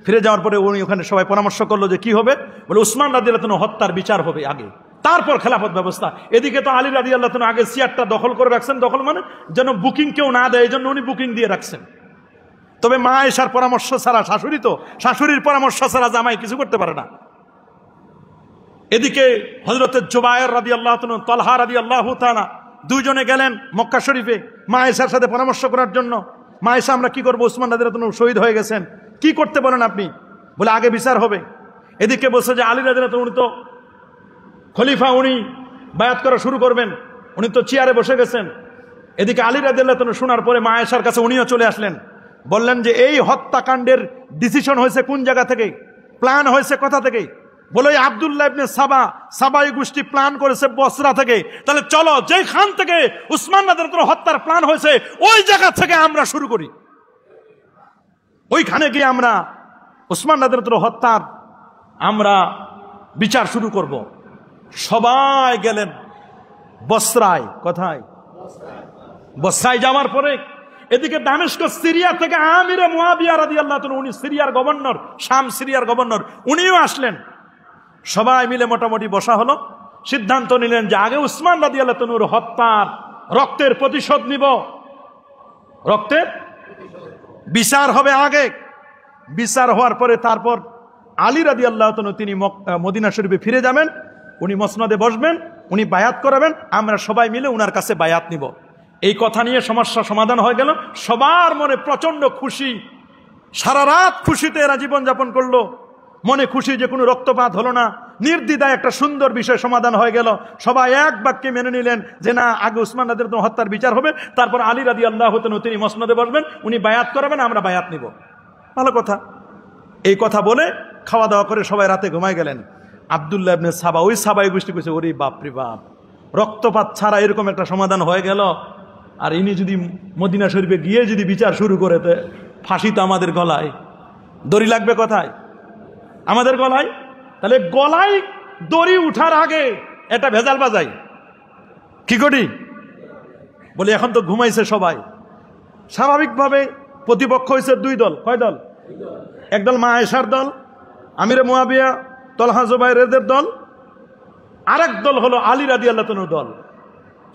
ফিরে যাওয়ার পরে উনি ওখানে সবাই পরামর্শ করলো যে কি হবে। বলে উসমান রাদিয়াল্লাহু তাআলা হত্যার বিচার হবে আগে, তারপর খেলাফত ব্যবস্থা। এদিকে তো আলী রাদিয়াল্লাহু তাআলা আগে চেয়ারটা দখল করে রাখছেন, দখল মানে যেন বুকিং কেউ না দেয়, এই জন্য উনি বুকিং দিয়ে রাখছেন। তবে মা আয়েশার পরামর্শ ছাড়া, শাশুড়ি তো, শাশুড়ির পরামর্শ ছাড়া জামাই কিছু করতে পারে না। এদিকে হযরতে জুবায়ের রাদিয়াল্লাহু তাআলা, তালহা রাদিয়াল্লাহু তাআলা দুইজনে গেলেন মক্কা শরীফে মা আয়েশার সাথে পরামর্শ করার জন্য। মা আয়েশা, আমরা কি করবো, উসমান রাদিয়াল্লাহু তাআলা শহীদ হয়ে গেছেন, কি করতে বলেন আপনি? বলে আগে বিচার হবে। এদিকে বলছে যে আলী রাদিয়াল্লাহু তাআলা উনি তো খলিফা, উনি বায়াত করা শুরু করবেন, উনি তো চেয়ারে বসে গেছেন। এদিকে আলী রাদিয়াল্লাহু তাআলা শোনার পরে মা আয়েশার কাছে উনিও চলে আসলেন, বললেন যে এই হত্যাকাণ্ডের ডিসিশন হয়েছে কোন জায়গা থেকে, প্ল্যান হয়েছে কোথা থেকে? বলে আব্দুল্লাহ ইবনে সাবাই গোষ্ঠী প্ল্যান করেছে বসরা থেকে। তাহলে চলো, যেখান থেকে উসমান রাদিয়াল্লাহু তাআলা হত্যার প্ল্যান হয়েছে ওই জায়গা থেকে আমরা শুরু করি, ওইখানে গিয়ে আমরা উসমান রাদিয়াল্লাহু তাআলা হত্যার আমরা বিচার শুরু করব। সবাই গেলেন বসরায়। কোথায়? বসরায় যাওয়ার পরে এদিকে দামেস্ক, সিরিয়া থেকে আমিরে মুয়াবিয়া রাদিয়াল্লাহু তাআলা, উনি সিরিয়ার গভর্নর, শাম সিরিয়ার গভর্নর, উনিও আসলেন। সবাই মিলে মোটামুটি বসা হলো, সিদ্ধান্ত নিলেন যে আগে উসমান রাদিয়াল্লাহু তাআলার হত্যার রক্তের প্রতিশোধ নিব, রক্তের বিচার হবে আগে। বিচার হওয়ার পরে তারপর আলী রাদিয়াল্লাহু তাআলা তিনি মদিনা শরীফে ফিরে যাবেন, উনি মসনদে বসবেন, উনি বায়াত করাবেন, আমরা সবাই মিলে উনার কাছে বায়াত নিব। এই কথা নিয়ে সমস্যা সমাধান হয়ে গেল। সবার মনে প্রচন্ড খুশি, সারা রাত খুশিতে এরা জীবনযাপন করলো, মনে খুশি যে কোনো রক্তপাত হলো না, নির্দ্বিধায় একটা সুন্দর বিষয় সমাধান হয়ে গেল। সবাই এক বাক্যে মেনে নিলেন যে না, আগে উসমান রাদিয়াল্লাহু তাআলা হত্যার বিচার হবে, তারপর আলী রাদিয়াল্লাহু তাআলা তিনি মসনদে বসবেন, উনি বায়াত করাবেন, আমরা বায়াত নিব। ভালো কথা। এই কথা বলে খাওয়া দাওয়া করে সবাই রাতে ঘুমায় গেলেন। আব্দুল্লাহ ইবনে সাবা, ওই সাবাই গোষ্ঠী কইছে, ওরে বাপরে বাপ, রক্তপাত ছাড়া এরকম একটা সমাধান হয়ে গেল, আর ইনি যদি মদিনা শরীফে গিয়ে যদি বিচার শুরু করে, ফাঁসি তো আমাদের গলায়, দড়ি লাগবে কোথায়? আমাদের গলায়। তাহলে গলায় দড়ি উঠার আগে এটা ভেজাল বাজাই, কি করি? বলি এখন তো ঘুমাইছে সবাই, স্বাভাবিকভাবে প্রতিপক্ষ হয়েছে দুই দল। কয় দল? একদল মা আয়েশার দল, আমিরে মুয়াবিয়া, তালহা জুবায়েরের দল, আরেক দল হলো আলী রাদিয়াল্লাহু তাআলার দল।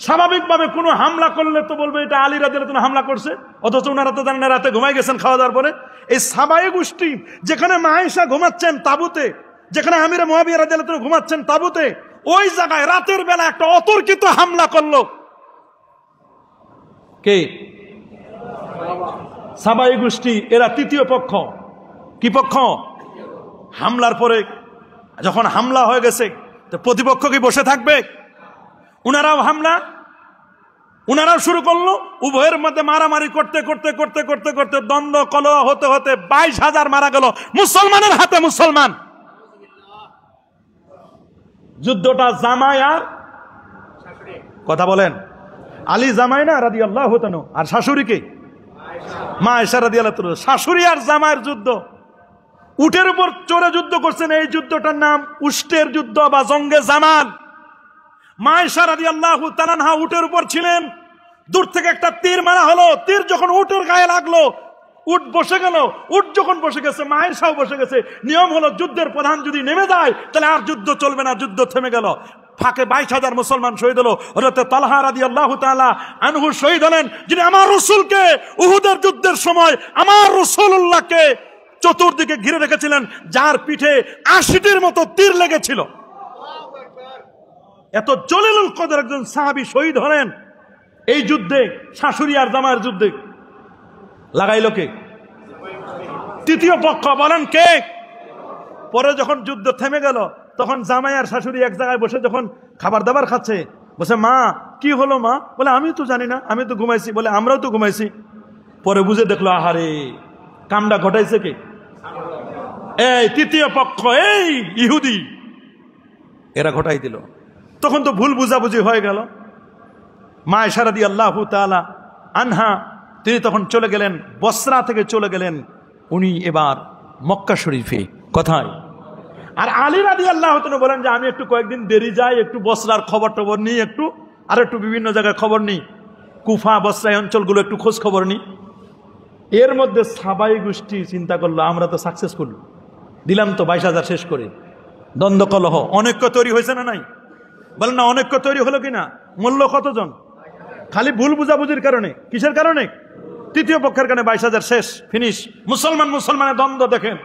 স্বাভাবিকভাবে কোনো হামলা করলে তো বলবে এটা আলী রাদিয়াল্লাহু তাআলা হামলা করছে, অথচ ওনারা তো জানেন রাতে ঘুমাই গেছেন খাওয়া দাওয়ার পরে। এই সাবাই গোষ্ঠী যেখানে মা আয়েশা ঘুমাচ্ছেন তাঁবুতে, যেখানে আমিরে মুয়াবিয়া রাদিয়াল্লাহু তাআলা ঘুমাচ্ছেন তাঁবুতে, ওই জায়গায় রাতের বেলা একটা অতর্কিত হামলা করলো। কে? সাবাই গোষ্ঠী। এরা তৃতীয় পক্ষ। কি পক্ষ? হামলার পরে যখন হামলা হয়ে গেছে, তো প্রতিপক্ষ কি বসে থাকবে? উনারাও হামলা, উনারাও শুরু করলো। উভয়ের মধ্যে মারামারি করতে করতে করতে করতে করতে দ্বন্দ্ব কলহ হতে হতে 22,000 মারা গেল মুসলমানের হাতে। মুসলমান। যুদ্ধটা জামাই আর কথা বলেন, আলী জামাই না রাদিয়াল্লাহু তাআলা, আর শাশুড়ি কে? মা আয়েশা রাদিয়াল্লাহু তাআলা। শাশুড়ি আর জামাইয়ের যুদ্ধ, উটের উপর চড়ে যুদ্ধ করছেন। এই যুদ্ধটার নাম উষ্টের যুদ্ধ বা জঙ্গে জামাল। মা আয়েশা রাদিয়াল্লাহু তাআলা উটের উপর ছিলেন, দূর থেকে একটা তীর মারা হলো। তীর যখন উটের গায়ে লাগলো, উট বসে গেল। উট যখন বসে গেছে, মা আয়েশাও বসে গেছে। নিয়ম হলো যুদ্ধের প্রধান যদি নেমে যায় তাহলে আর যুদ্ধ চলবে না, যুদ্ধ থেমে গেল। ফাঁকে 22,000 মুসলমান শহীদ হলো। হযরত তালহা রাদিয়াল্লাহু তাআলা আনহু শহীদ হলেন, যিনি আমার রাসূলকে উহুদের যুদ্ধের সময় আমার রাসূলুল্লাহকে চতুর্দিকে ঘিরে রেখেছিলেন, যার পিঠে 80টির মতো তীর লেগেছিল। এত জলিলুল কদর একজন সাহাবী শহীদ হলেন এই যুদ্ধে, শাশুড়ি আর জামাইয়ের যুদ্ধে। লাগাইল কে? তৃতীয় পক্ষ। বলেন কে? পরে যখন যুদ্ধ থেমে গেল, তখন জামাই আর শাশুড়ি এক জায়গায় বসে যখন খাবার দাবার খাচ্ছে, বসে মা কি হলো মা? বলে আমি তো জানি না, আমি তো ঘুমাইছি। বলে আমরাও তো ঘুমাইছি। পরে বুঝে দেখলো আহারে, কামটা ঘটাইছে কে? এই তৃতীয় পক্ষ, এই ইহুদি, এরা ঘটাই দিল। তখন তো ভুল বুঝাবুঝি হয়ে গেল। মা আয়েশা রাদিয়াল্লাহু তাআলা আনহা তিনি তখন চলে গেলেন, বসরা থেকে চলে গেলেন উনি এবার মক্কা শরীফে। কোথায়? আর আলী রাদিয়াল্লাহু তাআলা বলেন যে আমি একটু কয়েকদিন দেরি যাই, একটু বসরার খবর টবর নিই, একটু বিভিন্ন জায়গায় খবর নিই, কুফা বসরা অঞ্চলগুলো একটু খোঁজ খবর নিই। এর মধ্যে সাবাই গোষ্ঠী চিন্তা করলো আমরা তো সাকসেসফুল, দিলাম তো 22,000 শেষ করে। দ্বন্দ্ব কলহ অনেক তৈরি হয়েছে না নাই? বলেন না অনৈক্য তৈরি হলো কিনা? মূল্য কতজন? খালি ভুল বুঝাবুঝির কারণে। কিসের কারণে? তৃতীয় পক্ষের কারণে 22,000 শেষ, ফিনিশ। মুসলমানের দ্বন্দ্ব দেখেন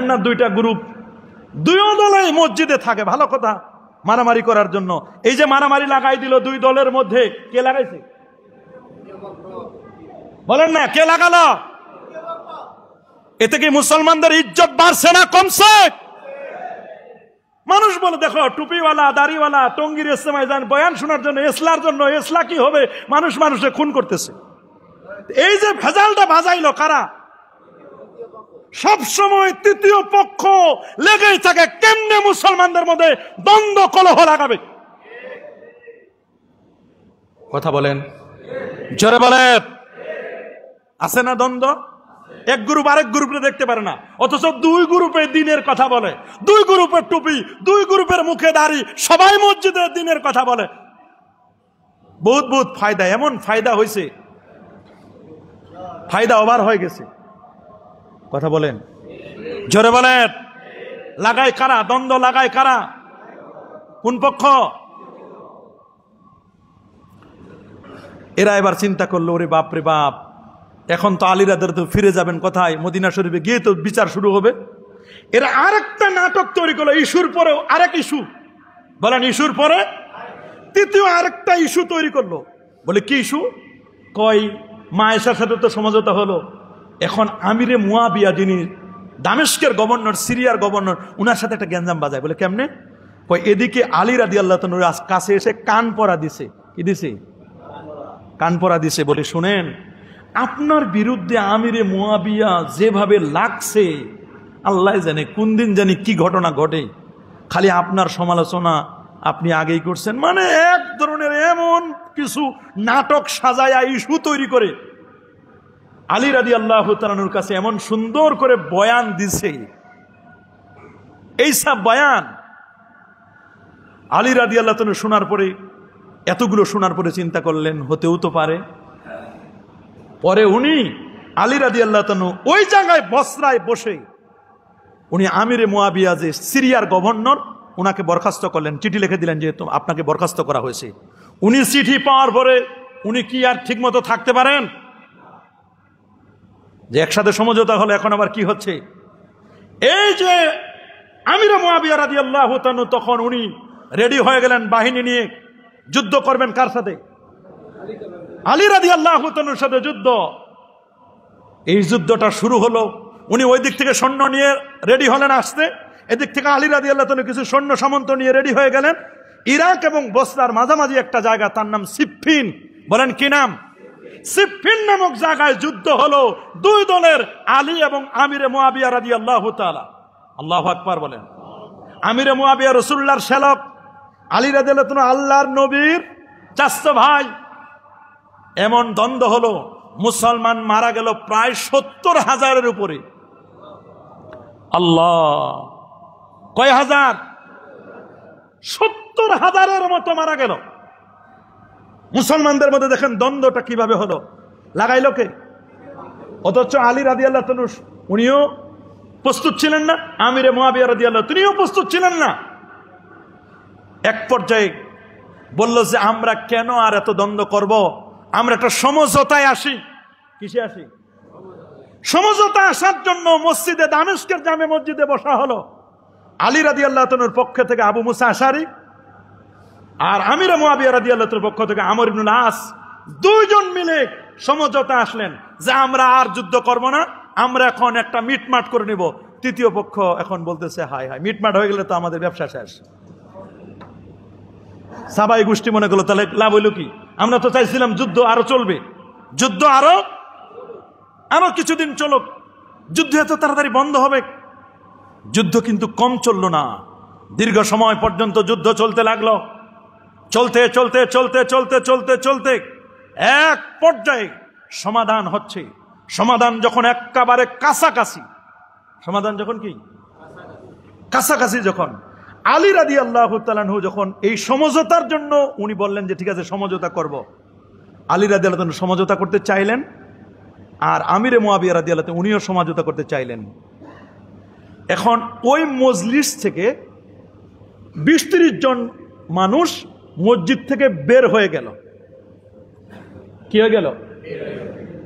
না, দুইটা গ্রুপ, দুই দলে মসজিদে থাকে, ভালো কথা, মারামারি করার জন্য। এই যে মারামারি লাগাই দিল দুই দলের মধ্যে, কে লাগাইছে? বলেন না, কে লাগালো? এতে কি মুসলমানদের ইজ্জত বাড়ছে না কমছে? মানুষ বলে দেখো, টুপিওয়ালা, দাড়িওয়ালা, টঙ্গীর ইস্তেমায় যান বয়ান শোনার জন্য, এসলার জন্য। এসলা কি হবে? মানুষে খুন করতেছে। এই যে ভেজালটা বাজাইলো কারা? সব সময় তৃতীয় পক্ষ লেগেই থাকে, কেমনে মুসলমানদের মধ্যে দ্বন্দ্ব কলহ লাগাবে। কথা বলেন, জোরে বলেন। আছে না দ্বন্দ্ব? এক গ্রুপ আরেক গ্রুপে দেখতে পারে না, অথচ দুই গ্রুপে দিনের কথা বলে, দুই গ্রুপের টুপি, দুই গ্রুপের মুখে দাড়ি, সবাই মসজিদে দিনের কথা বলে। বহুত ফায়দা, এমন ফায়দা হয়েছে, ফায়দা ওভার হয়ে গেছে। কথা বলেন, জোরে বলেন। লাগায় কারা? দ্বন্দ্ব লাগায় কারা? কোন পক্ষ? এরা এবার চিন্তা করলো, ওরে বাপ রে বাপ, এখন তো আলীরাদের তো ফিরে যাবেন কোথায়? মদিনা শরীফে গিয়ে তো বিচার শুরু হবে। এরা আরেকটা নাটক তৈরি করলো, ইস্যুর পরে আরেক ইস্যু। বলেন, ইস্যুর পরে তৃতীয় আরেকটা ইস্যু তৈরি করলো। বলে কি ইস্যু? কয় মায়েশার সাথে তো সমঝোতা হলো, এখন আমিরে মুয়াবিয়া, যিনি দামেস্কের গভর্নর, সিরিয়ার গভর্নর, উনার সাথে একটা গ্যাঞ্জাম বাজায়। বলে কেমনে? কয় এদিকে আলী রাদিয়াল্লাহু তাআলার কাছে এসে কান পরা দিছে। কি দিছে? কান পরা দিছে। বলে শুনেন, আপনার বিরুদ্ধে আমিরে মুয়াবিয়া যেভাবে লাগছে, আল্লাহ জানে কোন দিন জানি কি ঘটনা ঘটে, খালি আপনার সমালোচনা আপনি আগেই করছেন। মানে এক ধরনের এমন কিছু নাটক সাজায়া ইস্যু তৈরি করে আলী রাদিয়াল্লাহু তাআলার কাছে এমন সুন্দর করে বয়ান দিছে। এই সব বয়ান আলী রাদিয়াল্লাহু তাআলা শোনার পরে, এতগুলো শোনার পরে চিন্তা করলেন হতেও তো পারে। পরে উনি আলী রাদিয়াল্লাহু তাআলা ওই জায়গায় বসরায় বসে উনি আমিরে মুয়াবিয়া, যে সিরিয়ার গভর্নর, উনাকে বরখাস্ত করলেন, চিঠি লিখে দিলেন যে আপনাকে বরখাস্ত করা হয়েছে। উনি চিঠি পাওয়ার পরে উনি কি আর ঠিক মতো থাকতে পারেন? যে একসাথে সমঝোতা হলো, এখন আবার কি হচ্ছে? এই যে আমিরে মুয়াবিয়া রাদিয়াল্লাহু তাআলা, তখন উনি রেডি হয়ে গেলেন বাহিনী নিয়ে, যুদ্ধ করবেন কার সাথে? আলী রাদিয়াল্লাহু তাআলার সাথে যুদ্ধ। এই যুদ্ধটা শুরু হলো, উনি ওই দিক থেকে সৈন্য নিয়ে রেডি হলেন আসতে, এদিক থেকে আলী রাদিয়াল্লাহু তাআলা কিছু সৈন্য সামন্ত নিয়ে রেডি হয়ে গেলেন। ইরাক এবং বসরার মাঝামাঝি একটা জায়গা, তার নাম সিফফিন। বলেন কি নাম? সিফফিন নামক জায়গায় যুদ্ধ হলো দুই দলের, আলী এবং আমিরে মুয়াবিয়া রাদিয়াল্লাহু তাআলা। আল্লাহু আকবার বলেন। আমিরে মুয়াবিয়া রাসূলুল্লাহর শ্যালক, আলী রাদিয়াল্লাহু তাআলা আল্লাহর নবীর চাচা ভাই। এমন দ্বন্দ্ব হলো, মুসলমান মারা গেল প্রায় 70,000-এর উপরে। আল্লাহ, কয় হাজার? 70,000-এর মতো মারা গেল মুসলমানদের মধ্যে। দেখেন দ্বন্দ্বটা কিভাবে হলো, লাগাইল কে? অথচ আলী রাদিয়াল্লাহু তাআলা উনিও প্রস্তুত ছিলেন না, আমিরে মুয়াবিয়া রাদিয়াল্লাহু তিনিও প্রস্তুত ছিলেন না। এক পর্যায়ে বলল যে আমরা কেন আর এত দ্বন্দ্ব করব, আমরা একটা সমঝোতায় আসি। কিসে আসি? সমঝোতা আসার জন্য মসজিদে, দামেস্কের জামে মসজিদে বসা হলো। আলী রাদিয়াল্লাহু তাআলার পক্ষ থেকে আবু মুসা আশারী, আর আমিরে মুয়াবিয়া রাদিয়াল্লাহু তাআলার পক্ষ থেকে আমর ইবনুল আস, দুইজন মিলে সমঝোতা আসলেন যে আমরা আর যুদ্ধ করব না, আমরা এখন একটা মিটমাট করে নিব। তৃতীয় পক্ষ এখন বলতেছে হায় হায়, মিটমাট হয়ে গেলে তো আমাদের ব্যবসা শেষ। সাবাই গোষ্ঠী মনে করলো তাহলে লাভ হইল কি? আমরা তো চাইছিলাম যুদ্ধ আরো চলবে, যুদ্ধ আরো কিছুদিন চলুক, যুদ্ধ এত তাড়াতাড়ি বন্ধ হবে। যুদ্ধ কিন্তু কম চললো না, দীর্ঘ সময় পর্যন্ত যুদ্ধ চলতে লাগলো। চলতে চলতে চলতে চলতে চলতে চলতে এক পর্যায়ে সমাধান হচ্ছে। সমাধান যখন একেবারে কাছাকাছি, সমাধান যখন কি কাছাকাছি, যখন আলী রাদিয়াল্লাহু তাআলা যখন এই সমঝোতার জন্য উনি বললেন যে ঠিক আছে সমঝোতা করব, আলী রাদিয়াল্লাহু তাআলা সমঝোতা করতে চাইলেন, আর আমিরে মুয়াবিয়া রাদিয়াল্লাহু তাআলা উনিও সমঝোতা করতে চাইলেন। এখন ওই মজলিস থেকে 20-30 জন মানুষ মসজিদ থেকে বের হয়ে গেল। কি হয়ে গেল?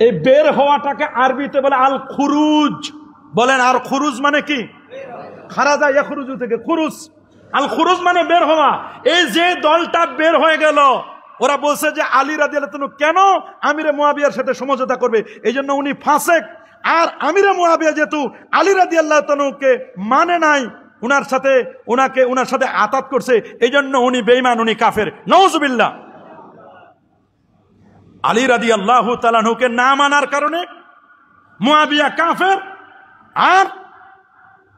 এই বের হওয়াটাকে আরবিতে বলে আল খুরুজ। বলেন আর খুরুজ মানে কি? খারাজা ইয়াখরুজু থেকে খুরুজ। আল খুরুজ মানে বের হওয়া। এই যে দলটা বের হয়ে গেল, ওরা বলছে যে আলী রাদিয়াল্লাহু তাআলা কেন আমিরে মুয়াবিয়ার সাথে সমঝোতা করবে, এই জন্য উনি ফাসেক। আর আমিরে মুয়াবিয়া যেহেতু আলী রাদিয়াল্লাহু তাআলাকে মানে নাই, ওনার সাথে আতাত করছে, এই জন্য উনি বেঈমান, উনি কাফের। নাউজুবিল্লাহ। আলী রাদিয়াল্লাহু তাআলাকে না মানার কারণে মুয়াবিয়া কাফের, আর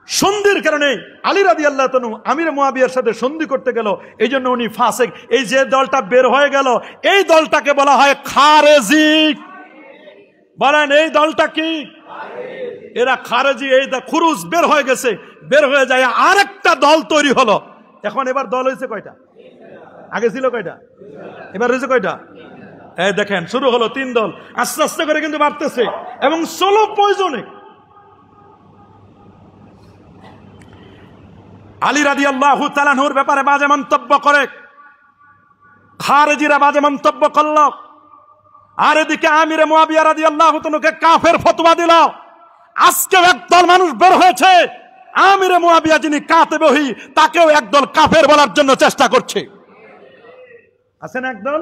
সন্ধির কারণে আলী রাদিয়াল্লাহু তাআলা আমির মুয়াবিয়ার সাথে সন্ধি করতে গেল, এই জন্য উনি ফাসেক। এই যে দলটা বের হয়ে গেল, এই দলটাকে বলা হয় খারেজি। বলেন এই দলটা কি? এরা খারেজি। এই খুরুজ বের হয়ে গেছে, বের হয়ে যায় আরেকটা দল তৈরি হলো। এবার দল হয়েছে কয়টা? আগে ছিল কয়টা? এবার হয়েছে কয়টা? এই দেখেন শুরু হলো 3 দল, আস্তে আস্তে করে কিন্তু বাড়তেছে এবং সোলো প্রয়োজনে। আলী রাদিয়াল্লাহু তাআলার ব্যাপারে বাজে মন্তব্য করে খারেজিরা বাজে মন্তব্য করল, আর এদিকে আমিরে মুয়াবিয়া রাদিয়াল্লাহু তাআলাকে কাফের ফতোয়া দিল। আজকে একদল মানুষ বের হয়েছে, আমিরে মুয়াবিয়া যিনি কাতেবে ওহী, তাকেও একদল কাফের বলার জন্য চেষ্টা করছে। আছেন একদল,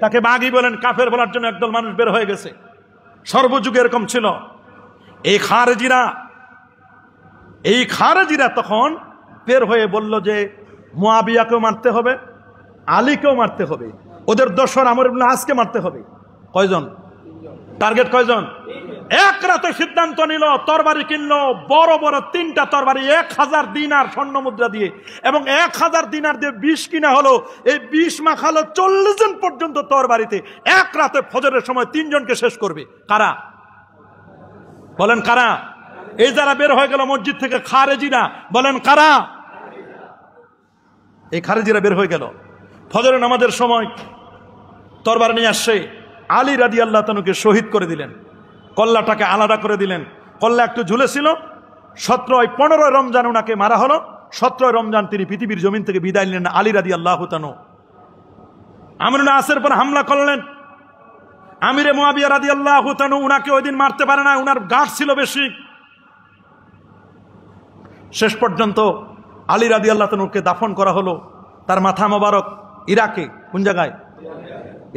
তাকে বাগী বলেন, কাফের বলার জন্য একদল মানুষ বের হয়ে গেছে। সর্বযুগে এরকম ছিল। এই খারেজিরা তখন বের হয়ে বলল যে মুয়াবিয়াকেও মারতে হবে, আলীকেও মারতে হবে, ওদের দোসর আমর ইবনে আসকে মারতে হবে। কয়জন টার্গেট? কয়জন? এক রাতে সিদ্ধান্ত নিল, তরবারি কিনলো, বড় বড় 3টা তরবারি 1000 দিনার স্বর্ণ মুদ্রা দিয়ে, এবং 1000 দিনার দিয়ে 20 কিনা হলো। এই 20 মাখালো 40 জন পর্যন্ত তরবারিতে। এক রাতে ফজরের সময় 3 জনকে শেষ করবে। কারা? বলেন কারা? এই যারা বের হয়ে গেল মসজিদ থেকে, খারেজিরা। বলেন কারা? এই খারেজিরা বের হয়ে গেল। ফজরের নামাজের সময় তরবার নিয়ে আসছে, আলী রাদিয়াল্লাহু তাআলাকে শহীদ করে দিলেন, কল্লাটাকে আলাদা করে দিলেন। কল্লা একটু ঝুলেছিল। 15 রমজান ওনাকে মারা হলো। 17 রমজান তিনি পৃথিবীর জমিন থেকে বিদায় নিলেন। আলী রাদিয়াল্লাহু তাআলা আমর ইবনে আসের উপর হামলা করলেন। আমিরে মুয়াবিয়া রাদিয়াল্লাহু তাআলা উনাকে ওই দিন মারতে পারে না, উনার গাঢ় ছিল বেশি। শেষ পর্যন্ত আলী রাদিয়াল্লাহু তাআলাকে দাফন করা হলো। তার মাথা মোবারক ইরাকে, কোন জায়গায়?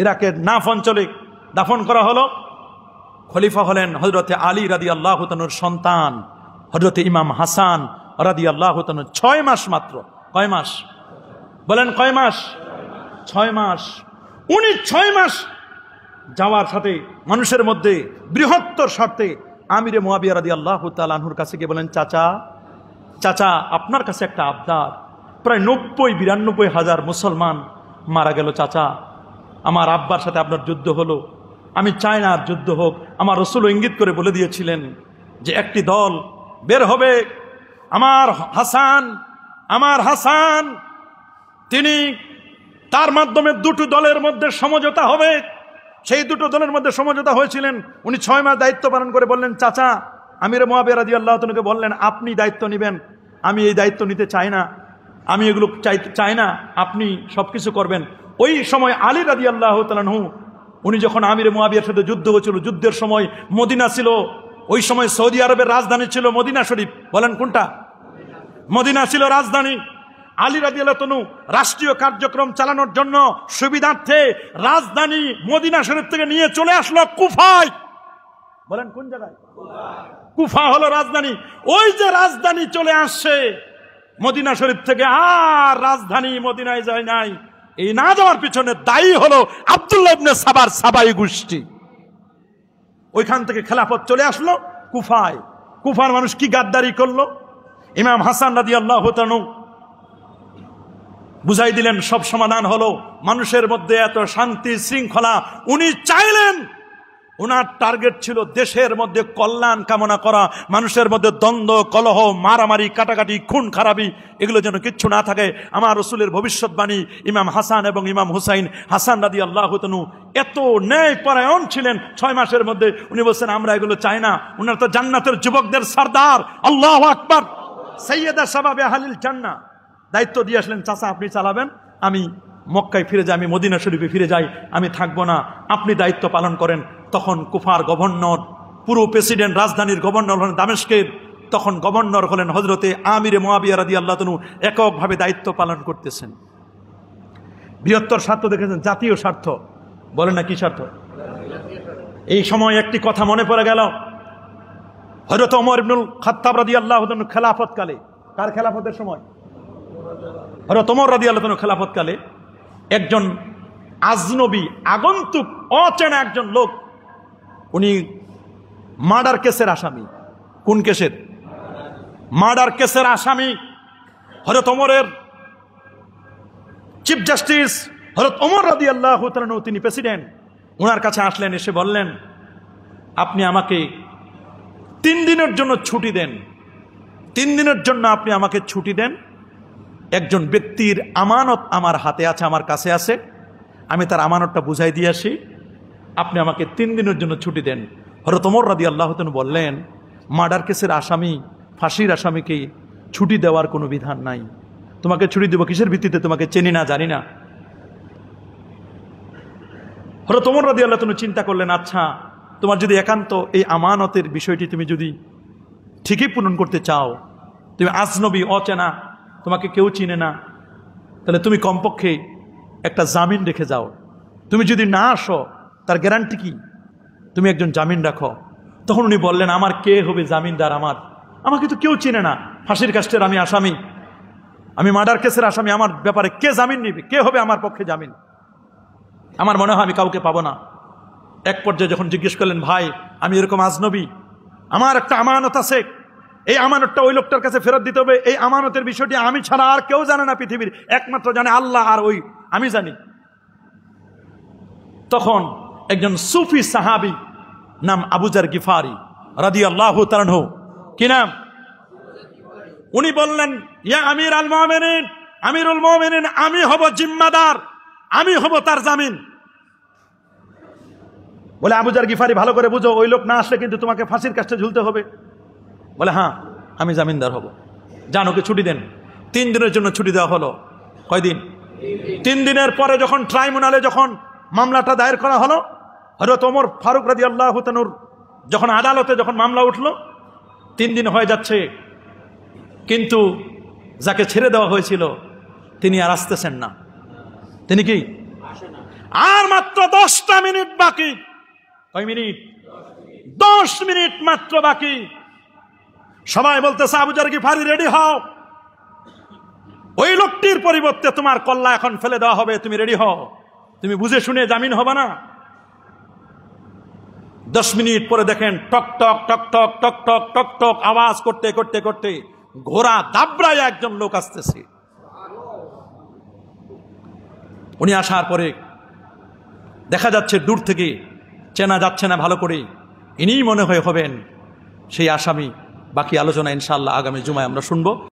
ইরাকের নাফ অঞ্চলে দাফন করা হলো। খলিফা হলেন হযরতে আলী রাদিয়াল্লাহু তাআলার সন্তান হযরতে ইমাম হাসান রাদিয়াল্লাহু তাআলা। 6 মাস মাত্র। কয় মাস? বলেন কয় মাস? 6 মাস। উনি 6 মাস যাওয়ার সাথে মানুষের মধ্যে বৃহত্তর স্বার্থে আমিরে মুয়াবিয়া রাদিয়াল্লাহু তাআলা আনহুর কাছে গিয়ে বলেন, চাচা আপনার কাছে একটা আবদার। প্রায় 90-92 হাজার মুসলমান মারা গেল চাচা, আমার আব্বার সাথে আপনার যুদ্ধ হলো, আমি চাই না আর যুদ্ধ হোক। আমার রাসূল ইঙ্গিত করে বলে দিয়েছিলেন যে একটি দল বের হবে, আমার হাসান তিনি, তার মাধ্যমে 2টো দলের মধ্যে সমঝোতা হবে। সেই 2টো দলের মধ্যে সমঝোতা হয়েছিলেন। উনি 6 মাস দায়িত্ব পালন করে বললেন, চাচা আমিরে মুয়াবিয়া রাদিয়াল্লাহু তাআলাকে বললেন, আপনি দায়িত্ব নেবেন, আমি এই দায়িত্ব নিতে চাই না, আমি এগুলো চাই না, আপনি সবকিছু করবেন। ওই সময় আলী রাদিয়াল্লাহু তাআলা উনি যখন আমিরে মুয়াবিয়ার সাথে যুদ্ধ হয়েছিল, যুদ্ধের সময় মদিনা ছিল, ওই সময় সৌদি আরবের রাজধানী ছিল মদিনা শরীফ। বলেন কোনটা? মদিনা ছিল রাজধানী। আলী রাদিয়াল্লাহু তাআলা রাষ্ট্রীয় কার্যক্রম চালানোর জন্য সুবিধার্থে রাজধানী মদিনা শরীফ থেকে নিয়ে চলে আসলো কুফায়। বলেন কোন জায়গায়? কুফা হলো রাজধানী। ওই যে রাজধানী চলে আসছে মদিনা শরীফ থেকে, আর রাজধানী মদিনায় যায় নাই। এই না যাওয়ার পিছনে দায়ী হলো আব্দুল্লাহ ইবনে সাবার সাবাই গোষ্ঠী। ওইখান থেকে খেলাফত চলে আসলো কুফায়। কুফার মানুষ কি গাদ্দারি করলো? ইমাম হাসান রাদিয়াল্লাহু তাআলা বুঝাই দিলেন, সব সমাধান হলো। মানুষের মধ্যে এত শান্তি শৃঙ্খলা, উনি চাইলেন, ওনার টার্গেট ছিল দেশের মধ্যে কল্যাণ কামনা করা, মানুষের মধ্যে দ্বন্দ্ব, কলহ, মারামারি, কাটাকাটি, খুন খারাপি এগুলো যেন কিচ্ছু না থাকে। আমার রাসূলের ভবিষ্যৎবাণী ইমাম হাসান এবং ইমাম হুসাইন, হাসান রাদিয়াল্লাহু তাআলা এত ন্যায়পরায়ণ ছিলেন। 6 মাসের মধ্যে উনি বলছেন, আমরা এগুলো চাই না। উনার তো জান্নাতের যুবকদের সরদার, আল্লাহু আকবার, সাইয়্যিদা শাবাবে আহলিল জান্নাহ। দায়িত্ব দিয়ে আসলেন, চাচা আপনি চালাবেন, আমি মক্কায় ফিরে যাই, আমি মদিনা শরীফে ফিরে যাই, আমি থাকবো না, আপনি দায়িত্ব পালন করেন। তখন কুফার গভর্নর, পুরো প্রেসিডেন্ট, রাজধানীর গভর্নর হলেন দামেস্কের, তখন গভর্নর হলেন হজরতে আমিরে মুআবিয়া রাদিয়াল্লাহু তাআলা, এককভাবে দায়িত্ব পালন করতেছেন। বৃহত্তর স্বার্থ দেখেছেন, জাতীয় স্বার্থ, বলেন না কি স্বার্থ? এই সময় একটি কথা মনে পড়ে গেল, হযরত ওমর ইবনুল খাত্তাব রাদিয়াল্লাহু তাআলা খেলাফতকালে, কার খেলাফতের সময়? হযরত ওমর রাদিয়াল্লাহু তাআলা খেলাফতকালে একজন আজনবী, আগন্তুক, অচেনা একজন লোক, উনি মার্ডার কেসের আসামি। কোন কেসের? মার্ডার কেসের আসামি। হযরত ওমরের চিফ জাস্টিস হযরত ওমর রাদিয়াল্লাহু তাআলা, তিনি প্রেসিডেন্ট, ওনার কাছে আসলেন, এসে বললেন, আপনি আমাকে 3 দিনের জন্য ছুটি দেন, 3 দিনের জন্য আপনি আমাকে ছুটি দেন। একজন ব্যক্তির আমানত আমার হাতে আছে, আমার কাছে আছে, আমি তার আমানতটা বুঝাই দিয়ে আসি, আপনি আমাকে 3 দিনের জন্য ছুটি দেন। হযরত ওমর রাদিয়াল্লাহু তাআলা বললেন, মার্ডার কেসের আসামি, ফাঁসির আসামিকে ছুটি দেওয়ার কোনো বিধান নাই। তোমাকে ছুটি দেব কিসের ভিত্তিতে? তোমাকে চিনি না, জানি না। হযরত ওমর রাদিয়াল্লাহু তাআলা চিন্তা করলেন, আচ্ছা তোমার যদি একান্ত এই আমানতের বিষয়টি তুমি যদি ঠিকই পূরণ করতে চাও, তুমি আজনবী, অচেনা, তোমাকে কেউ চিনে না, তাহলে তুমি কমপক্ষে একটা জামিন রেখে যাও। তুমি যদি না আসো তার গ্যারান্টি কি? তুমি একজন জামিন রাখো। তখন উনি বললেন, আমার কে হবে জামিনদার? আমাকে তো কেউ চিনে না, ফাঁসির কাস্টের আমি আসামি, আমি মার্ডার কেসের আসামি, আমার ব্যাপারে কে জামিন নিবে? কে হবে আমার পক্ষে জামিন? আমার মনে হয় আমি কাউকে পাবো না। এক পর্যায়ে যখন জিজ্ঞেস করলেন, ভাই আমি এরকম আজনবী, আমার একটা আমানত আছে, এই আমানতটা ওই লোকটার কাছে ফেরত দিতে হবে, এই আমানতের বিষয়টি আমি ছাড়া আর কেউ জানে না পৃথিবীর, একমাত্র জানে আল্লাহ আর ওই আমি জানি। তখন একজন সুফি সাহাবী, নাম আবু যার গিফারি রাদিয়াল্লাহু তাআলা আনহু, কি নাম? উনি বললেন, ইয়া আমির আল মুমিনিন, আমিরুল মুমিনিন, আমি হব জিম্মাদার, আমি হব তার জামিন। বলে, আবু যার গিফারি ভালো করে বুঝো, ওই লোক না আসলে কিন্তু তোমাকে ফাঁসির কাস্টে ঝুলতে হবে। বলে, হ্যাঁ আমি জামিনদার হব। যান, ওকে ছুটি দেন। 3 দিনের জন্য ছুটি দেওয়া হলো। কয়দিন? 3 দিনের পরে যখন ট্রাইব্যুনালে যখন মামলাটা দায়ের করা হলো, হযরত ওমর ফারুক রাদিয়াল্লাহু তাআলা যখন আদালতে যখন মামলা উঠলো, 3 দিন হয়ে যাচ্ছে, কিন্তু যাকে ছেড়ে দেওয়া হয়েছিল তিনি আর আসতেছেন না। তিনি কি? আর মাত্র 10টা মিনিট বাকি। কয় মিনিট? 10 মিনিট মাত্র বাকি। সবাই বলতেছে, আবু যার গিফারি রেডি হও, ওই লোকটির পরিবর্তে তোমার কল্লা এখন ফেলে দেওয়া হবে, তুমি রেডি হও, তুমি বুঝে শুনে জামিন হবে না। 10 মিনিট পরে দেখেন টক টক টক টক টক টক টক টক আওয়াজ করতে করতে করতে ঘোড়া দাবড়ায় একজন লোক আসতেছে। উনি আসার পরে দেখা যাচ্ছে দূর থেকে, চেনা যাচ্ছে না ভালো করে, ইনিই মনে হবেন সেই আসামি। বাকি আলোচনা ইনশাআল্লাহ আগামী জুমায় আমরা শুনবো।